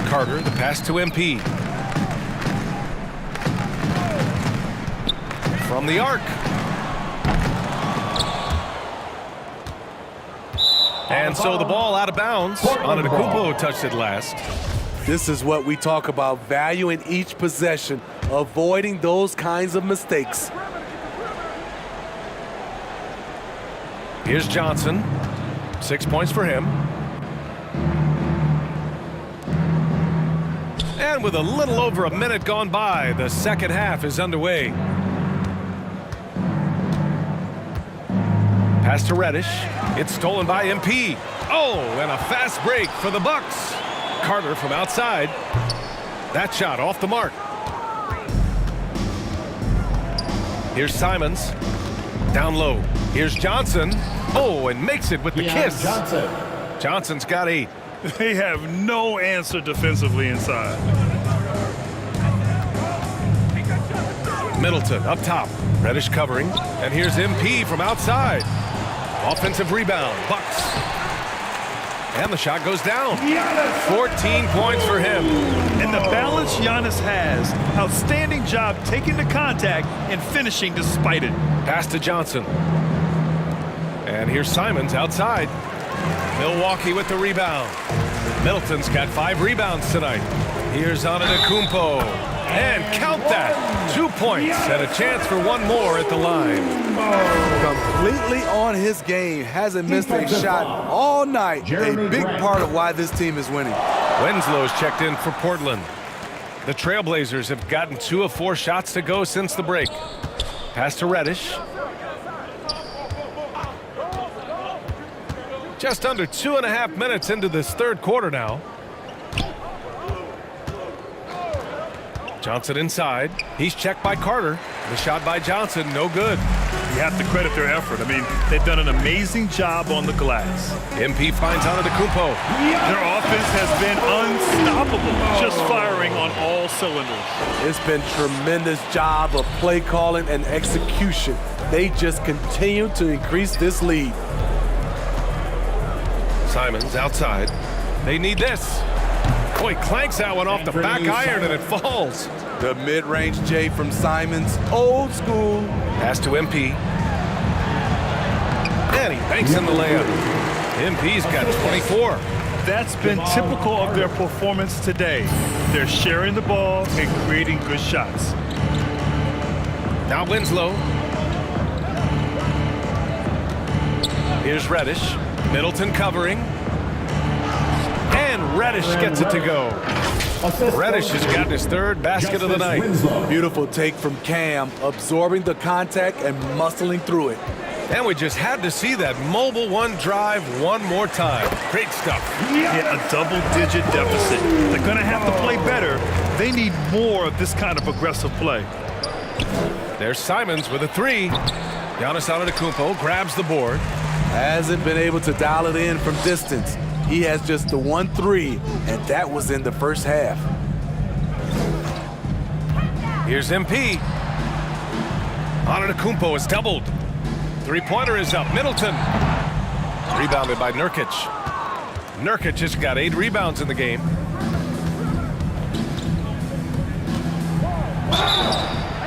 Carter, the pass to MP. From the arc. And so the ball out of bounds. Antetokounmpo touched it last. This is what we talk about, valuing each possession, avoiding those kinds of mistakes. Here's Johnson. 6 points for him. And with a little over a minute gone by, the second half is underway. Pass to Reddish. It's stolen by MP. Oh, and a fast break for the Bucks. Carter from outside. That shot off the mark. Here's Simons. Down low. Here's Johnson. Oh, and makes it with the kiss. Johnson's got 8. They have no answer defensively inside. Middleton up top. Reddish covering. And here's MP from outside. Offensive rebound. Bucks. And the shot goes down. 14 points for him. And the balance Giannis has. Outstanding job taking the contact and finishing despite it. Pass to Johnson. And here's Simons outside. Milwaukee with the rebound. Middleton's got 5 rebounds tonight. Here's Antetokounmpo. And count that. 2 points and a chance for one more at the line. Completely on his game. Hasn't missed a shot all night. A big part of why this team is winning. Winslow's checked in for Portland. The Trailblazers have gotten 2 of 4 shots to go since the break. Pass to Reddish. Just under 2.5 minutes into this third quarter now. Johnson inside. He's checked by Carter. The shot by Johnson, no good. You have to credit their effort. I mean, they've done an amazing job on the glass. MP finds Antetokounmpo. Their offense has been unstoppable, just firing on all cylinders. It's been tremendous job of play calling and execution. They just continue to increase this lead. Simons outside. They need this. Boy, clanks that one off the back iron and it falls. The mid-range J from Simons, old school. Pass to MP. And he banks in the layup. MP's got 24. That's been typical of their performance today. They're sharing the ball and creating good shots. Now Winslow. Here's Reddish. Middleton covering. And Reddish gets it to go. Reddish has gotten his 3rd basket of the night. Beautiful take from Cam, absorbing the contact and muscling through it. And we just had to see that mobile one drive one more time. Great stuff. Yeah, a double-digit deficit. They're going to have to play better. They need more of this kind of aggressive play. There's Simons with a 3. Giannis Antetokounmpo grabs the board. Hasn't been able to dial it in from distance. He has just the 1 3, and that was in the first half. Here's MP. Antetokounmpo is doubled. 3-pointer is up. Middleton. Rebounded by Nurkic. Nurkic has got 8 rebounds in the game.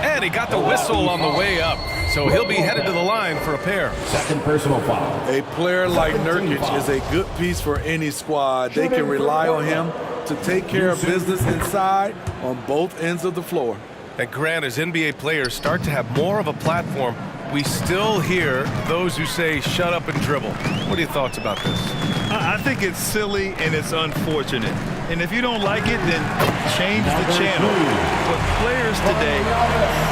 And he got the whistle on the way up. So he'll be headed to the line for a pair. Second personal foul. A player like Nurkic is a good piece for any squad. They can rely on him to take care of business inside on both ends of the floor. And Grant, as NBA players start to have more of a platform, we still hear those who say, shut up and dribble. What are your thoughts about this? I think it's silly and it's unfortunate. And if you don't like it, then change the channel. But players today,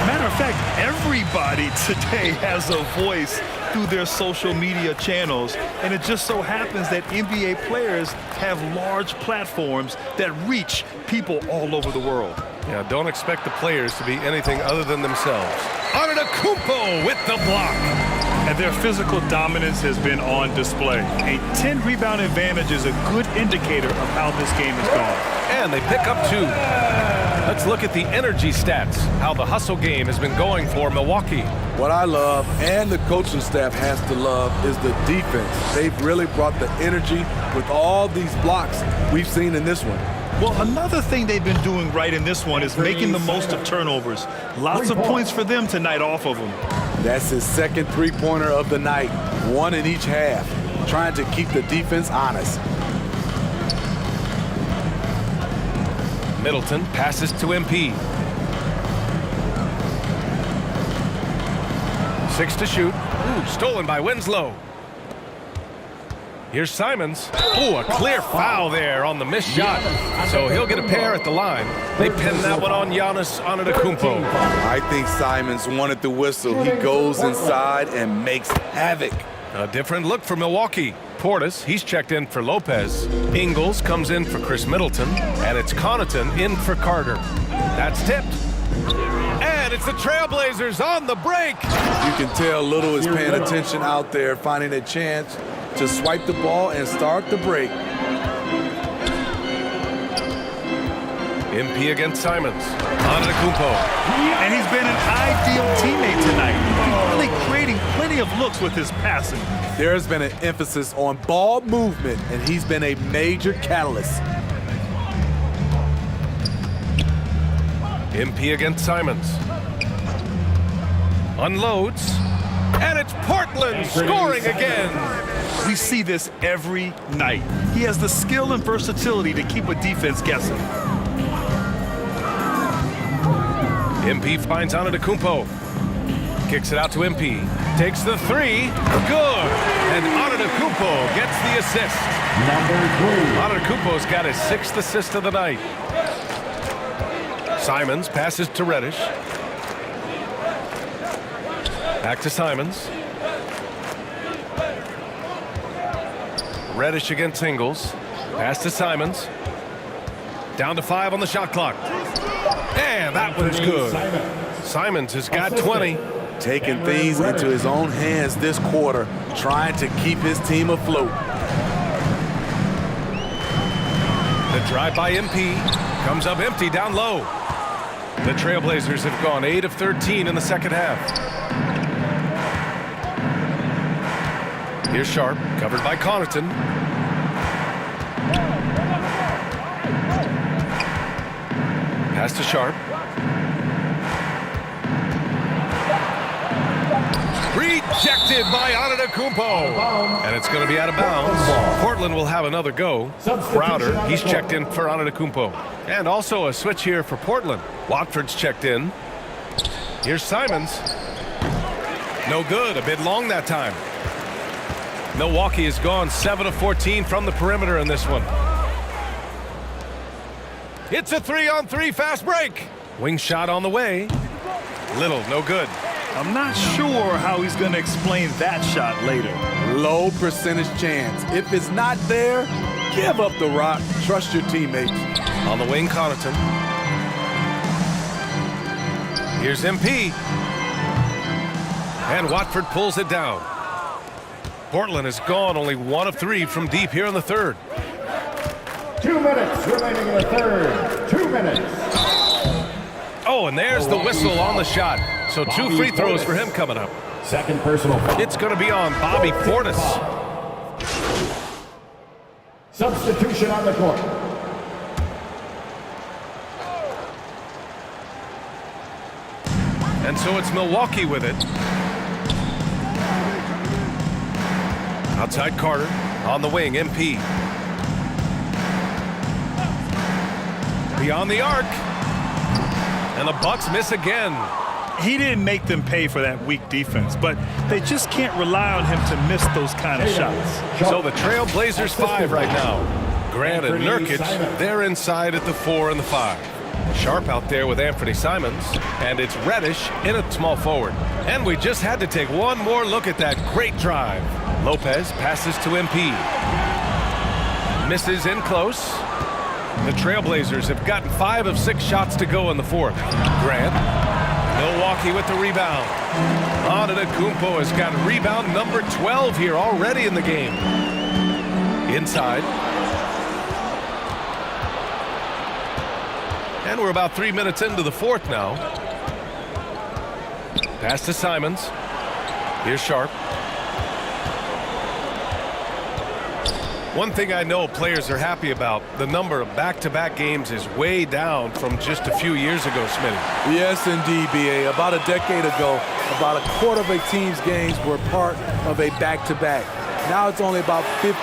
matter of fact, everybody today has a voice through their social media channels. And it just so happens that NBA players have large platforms that reach people all over the world. Yeah, don't expect the players to be anything other than themselves. Antetokounmpo with the block. And their physical dominance has been on display. A 10-rebound advantage is a good indicator of how this game has gone. And they pick up 2. Let's look at the energy stats, how the hustle game has been going for Milwaukee. What I love, and the coaching staff has to love, is the defense. They've really brought the energy with all these blocks we've seen in this one. Well, another thing they've been doing right in this one is making the most of turnovers. Lots of points for them tonight off of them. That's his second three-pointer of the night, 1 in each half, trying to keep the defense honest. Middleton passes to MP. 6 to shoot. Ooh, stolen by Winslow. Here's Simons. Ooh, a clear foul there on the missed shot. So he'll get a pair at the line. They pin that one on Giannis Antetokounmpo. I think Simons wanted the whistle. He goes inside and makes havoc. A different look for Milwaukee. Portis, he's checked in for Lopez. Ingles comes in for Chris Middleton. And it's Connaughton in for Carter. That's tipped. And it's the Trailblazers on the break. You can tell Little is paying attention out there, finding a chance to swipe the ball and start the break. MP against Simons. Antetokounmpo. And he's been an ideal teammate tonight. Really creating plenty of looks with his passing. There's been an emphasis on ball movement, and he's been a major catalyst. MP against Simons. Unloads. And it's Portland scoring again. We see this every night. He has the skill and versatility to keep a defense guessing. MP finds Antetokounmpo. Kicks it out to MP. Takes the 3. Good. And Antetokounmpo gets the assist. Antetokounmpo's got his 6th assist of the night. Simons passes to Reddish. Back to Simons. Reddish against Ingles. Pass to Simons. Down to 5 on the shot clock. And that one's good. Simons has got 20. Taking things into his own hands this quarter, trying to keep his team afloat. The drive by MP comes up empty down low. The Trailblazers have gone 8 of 13 in the second half. Here's Sharp, covered by Connaughton. Pass to Sharp. Rejected by Antetokounmpo. And it's going to be out of bounds. Portland will have another go. Crowder, he's checked in for Antetokounmpo. And also a switch here for Portland. Watford's checked in. Here's Simons. No good, a bit long that time. Milwaukee has gone 7 of 14 from the perimeter in this one. It's a 3-on-3 fast break. Wing shot on the way. Little, no good. I'm not sure how he's going to explain that shot later. Low percentage chance. If it's not there, give up the rock. Trust your teammates. On the wing, Connaughton. Here's MP. And Watford pulls it down. Portland has gone only 1 of 3 from deep here in the third. 2 minutes remaining in the third. 2 minutes. Oh, and there's the whistle on the shot. So 2 free throws for him coming up. Second personal foul. It's going to be on Bobby Portis. Substitution on the court. And And so it's Milwaukee with it. Outside Carter. On the wing, MP. Beyond the arc. And the Bucks miss again. He didn't make them pay for that weak defense, but they just can't rely on him to miss those kind of shots. So the Trail Blazers 5 right now. Grant and Nurkic, they're inside at the 4 and the 5. Sharp out there with Anthony Simons, and it's Reddish in a small forward. And we just had to take one more look at that great drive. Lopez passes to MP. Misses in close. The Trailblazers have gotten 5 of 6 shots to go in the 4th. Grant. Milwaukee with the rebound. Antetokounmpo has got rebound number 12 here already in the game. Inside. And we're about 3 minutes into the 4th now. Pass to Simons. Here's Sharp. One thing I know players are happy about, the number of back-to-back games is way down from just a few years ago, Smitty. Yes, indeed, B.A. About a decade ago, about a quarter of a team's games were part of a back-to-back. Now it's only about 15%.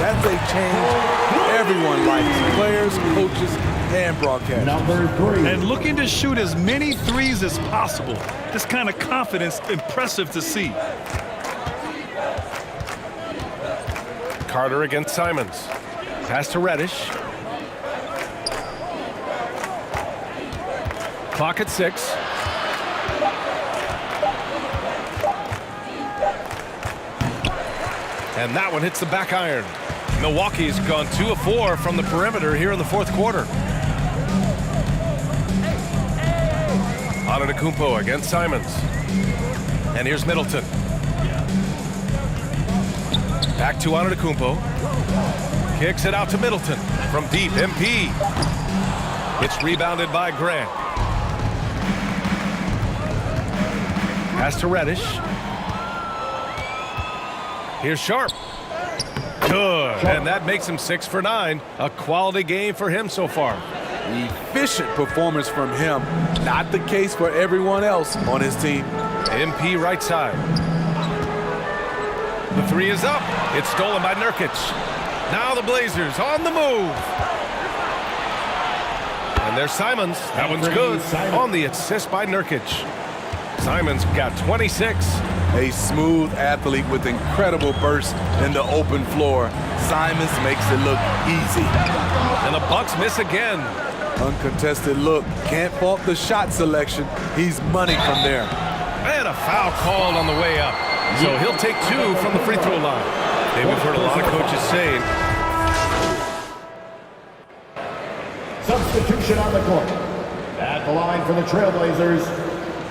That's a change everyone likes, players, coaches, and broadcasters. Number 3. And looking to shoot as many threes as possible. This kind of confidence, impressive to see. Carter against Simons. Pass to Reddish. Clock at 6. And that one hits the back iron. Milwaukee's gone 2 of 4 from the perimeter here in the 4th quarter. Antetokounmpo against Simons. And here's Middleton. Back to Antetokounmpo. Kicks it out to Middleton. From deep, MP. It's rebounded by Grant. Pass to Reddish. Here's Sharp. Good. And that makes him 6 for 9. A quality game for him so far. Efficient performance from him. Not the case for everyone else on his team. MP right side. The 3 is up. It's stolen by Nurkic. Now the Blazers on the move. And there's Simons. That one's good. On the assist by Nurkic. Simons got 26. A smooth athlete with incredible burst in the open floor. Simons makes it look easy. And the Bucks miss again. Uncontested look. Can't fault the shot selection. He's money from there. And a foul called on the way up. So he'll take 2 from the free throw line. And we've heard a lot of coaches saying. Substitution on the court. At the line for the Trailblazers,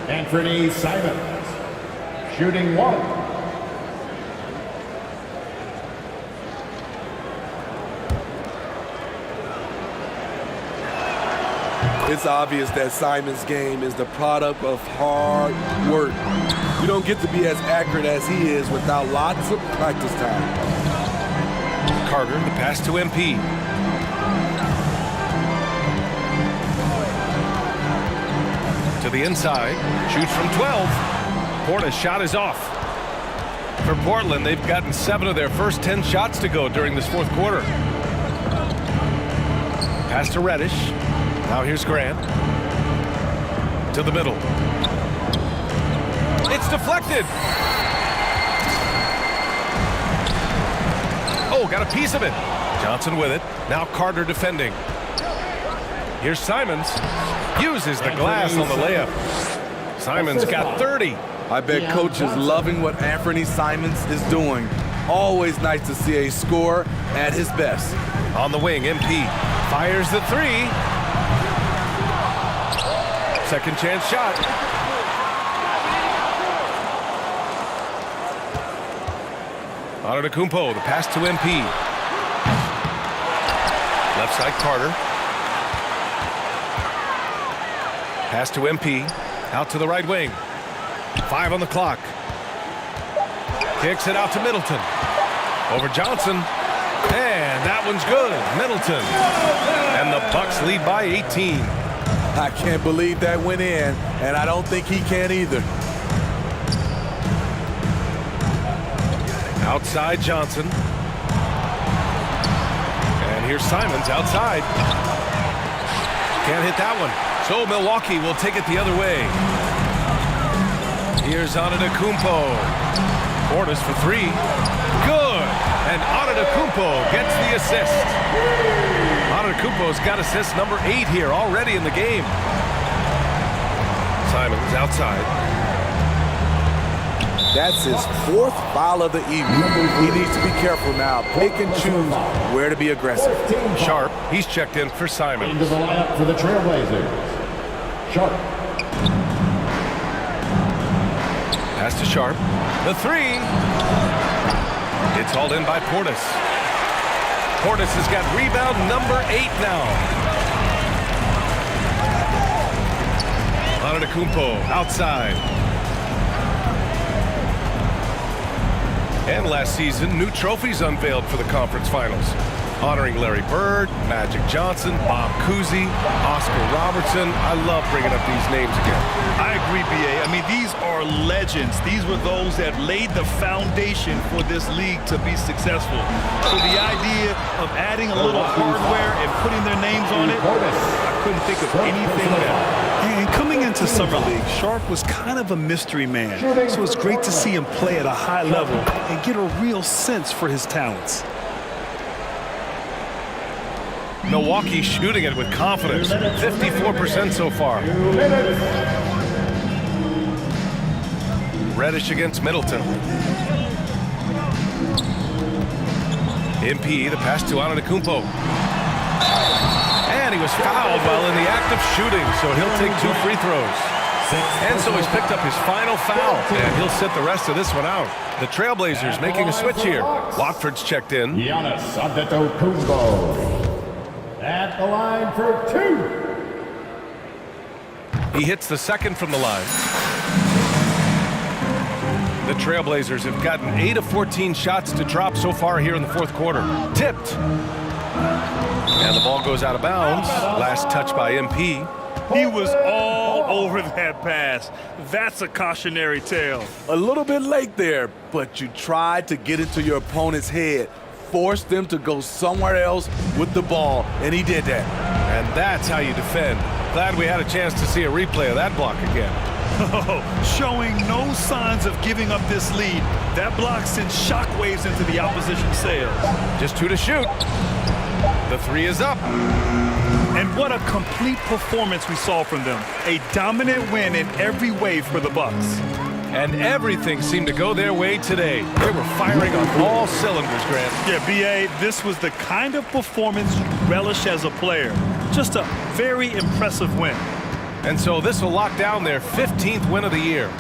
Anthony Simons. Shooting 1. It's obvious that Simons' game is the product of hard work. You don't get to be as accurate as he is without lots of practice time. Carter, the pass to MP. To the inside, shoots from 12. Porter's shot is off. For Portland, they've gotten 7 of their first 10 shots to go during this 4th quarter. Pass to Reddish. Now here's Grant. To the middle. It's deflected. Oh, got a piece of it. Johnson with it. Now Carter defending. Here's Simons. Uses the glass on the layup. Simons got 30. I bet coach is loving what Anthony Simons is doing. Always nice to see a scorer at his best. On the wing, MP fires the 3. Second chance shot. Antetokounmpo, the pass to MP. Left side, Carter. Pass to MP. Out to the right wing. 5 on the clock. Kicks it out to Middleton. Over Johnson. And that one's good. Middleton. And the Bucks lead by 18. I can't believe that went in, and I don't think he can either. Outside Johnson. And here's Simons outside. Can't hit that one. So Milwaukee will take it the other way. Here's Antetokounmpo. Portis for three. Good. And Antetokounmpo gets the assist. Antetokounmpo's got assist number 8 here already in the game. Simons outside. That's his 4th foul of the evening. He needs to be careful now. Pick and choose where to be aggressive. Sharp, he's checked in for Simons. Into the lineup for the Trailblazers. Sharp. Pass to Sharp. The three. It's hauled in by Portis. Portis has got rebound number 8 now. Antetokounmpo outside. And last season, new trophies unveiled for the conference finals, honoring Larry Bird, Magic Johnson, Bob Cousy, Oscar Robertson. I love bringing up these names again. I agree, B.A. I mean, these are legends. These were those that laid the foundation for this league to be successful. So the idea of adding a little hardware and putting their names on it, I couldn't think of anything better. And coming into Summer League, Sharp was kind of a mystery man. So it's great to see him play at a high level and get a real sense for his talents. Milwaukee shooting it with confidence, 54% so far. Reddish against Middleton. MP, the pass to Antetokounmpo. And he was fouled while in the act of shooting, so he'll take 2 free throws. And so he's picked up his final foul, and he'll sit the rest of this one out. The Trailblazers making a switch here. Watford's checked in. Giannis Antetokounmpo. At the line for 2. He hits the second from the line. The Trailblazers have gotten 8 of 14 shots to drop so far here in the 4th quarter. Tipped. And the ball goes out of bounds. Last touch by MP. He was all over that pass. That's a cautionary tale. A little bit late there, but you tried to get into your opponent's head. Force them to go somewhere else with the ball, and he did that. And that's how you defend. Glad we had a chance to see a replay of that block again. Showing no signs of giving up this lead. That block sends shockwaves into the opposition sails. Just 2 to shoot. The 3 is up. And what a complete performance we saw from them. A dominant win in every way for the Bucks. And everything seemed to go their way today. They were firing on all cylinders, Grant. Yeah, B.A., this was the kind of performance you relish as a player. Just a very impressive win. And so this will lock down their 15th win of the year.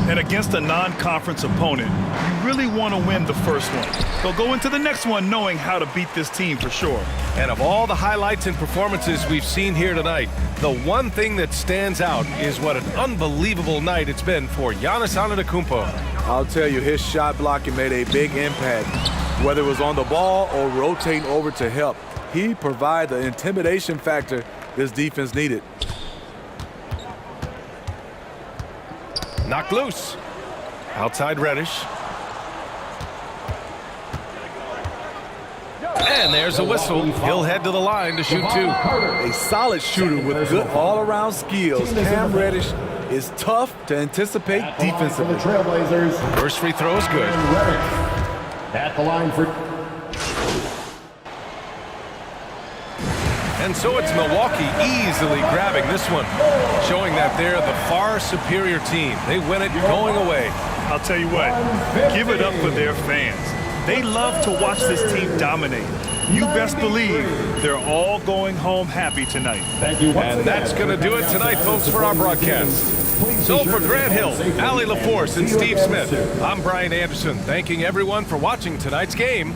And against a non-conference opponent, you really want to win the first one. They'll go into the next one knowing how to beat this team for sure. And of all the highlights and performances we've seen here tonight, the one thing that stands out is what an unbelievable night it's been for Giannis Antetokounmpo. I'll tell you, his shot blocking made a big impact. Whether it was on the ball or rotating over to help, he provided the intimidation factor this defense needed. Knocked loose. Outside Reddish. And there's a whistle. He'll head to the line to shoot 2. A solid shooter with good all-around skills. Cam Reddish is tough to anticipate defensively. The Trailblazers. First free throw is good. At the line for... And so it's Milwaukee easily grabbing this one, showing that they're the far superior team. They win it going away. I'll tell you what, give it up for their fans. They love to watch this team dominate. You best believe they're all going home happy tonight. And that's going to do it tonight, folks, for our broadcast. So for Grant Hill, Allie LaForce, and Steve Smith, I'm Brian Anderson, thanking everyone for watching tonight's game.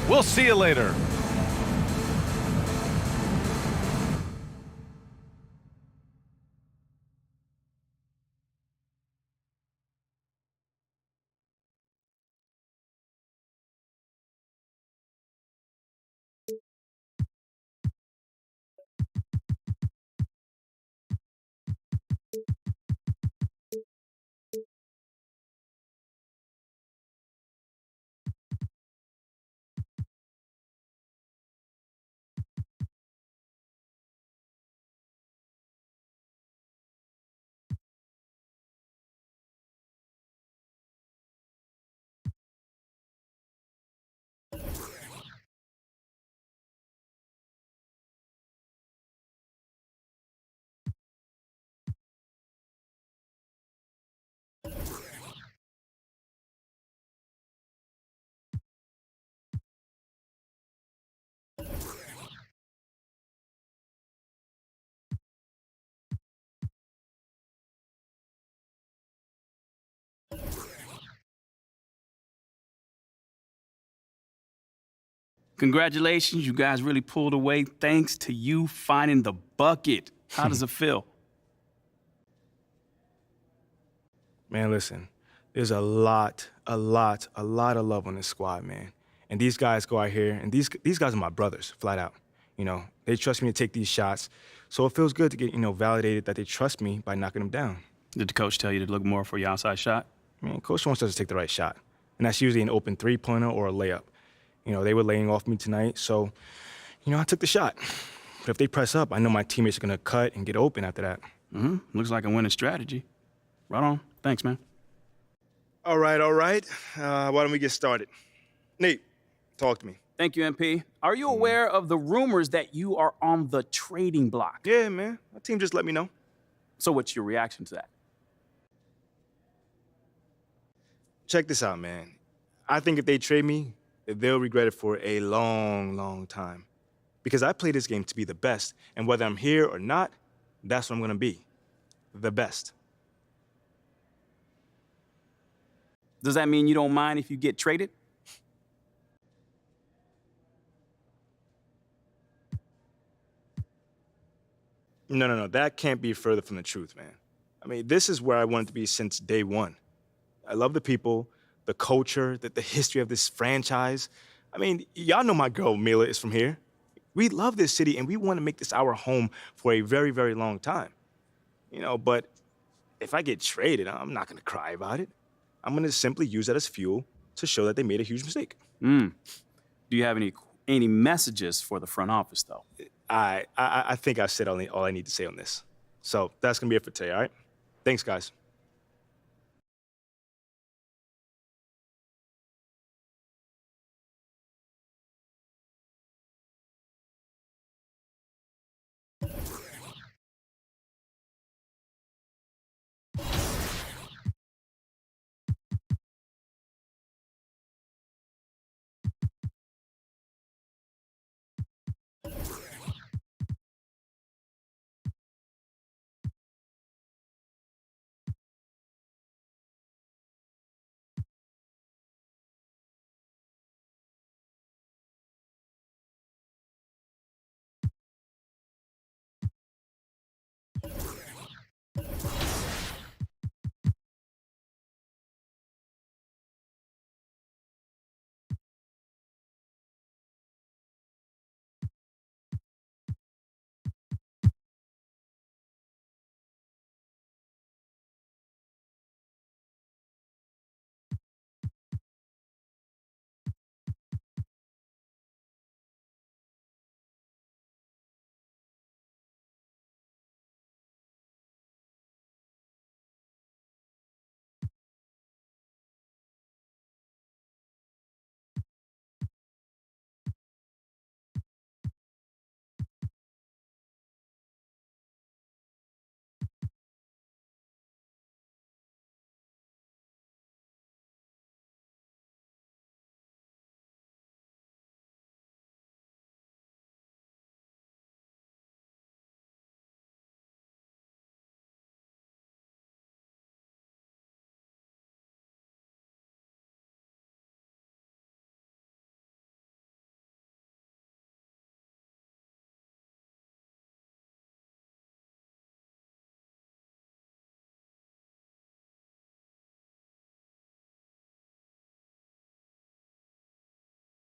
We'll see you later. Congratulations, you guys really pulled away thanks to you finding the bucket. How does it feel? Man, listen, there's a lot of love on this squad, man. And these guys go out here, and these guys are my brothers, flat out. You know, they trust me to take these shots. So it feels good to get, validated that they trust me by knocking them down. Did the coach tell you to look more for your outside shot? Man, coach wants us to take the right shot. And that's usually an open three-pointer or a layup. They were laying off me tonight, so, I took the shot. But if they press up, I know my teammates are going to cut and get open after that. Looks like a winning strategy. Right on. Thanks, man. All right. Why don't we get started? Nate, talk to me. Thank you, MP. Are you aware of the rumors that you are on the trading block? Yeah, man. My team just let me know. So what's your reaction to that? Check this out, man. I think if they trade me, they'll regret it for a long, long time. Because I play this game to be the best, and whether I'm here or not, that's what I'm gonna be. The best. Does that mean you don't mind if you get traded? No. That can't be further from the truth, man. I mean, this is where I wanted to be since day one. I love the people, the culture, the history of this franchise. I mean, y'all know my girl Mila is from here. We love this city, and we want to make this our home for a very, very long time. But if I get traded, I'm not going to cry about it. I'm going to simply use that as fuel to show that they made a huge mistake. Do you have any messages for the front office, though? I think I said all I need to say on this. So that's going to be it for today, all right? Thanks, guys.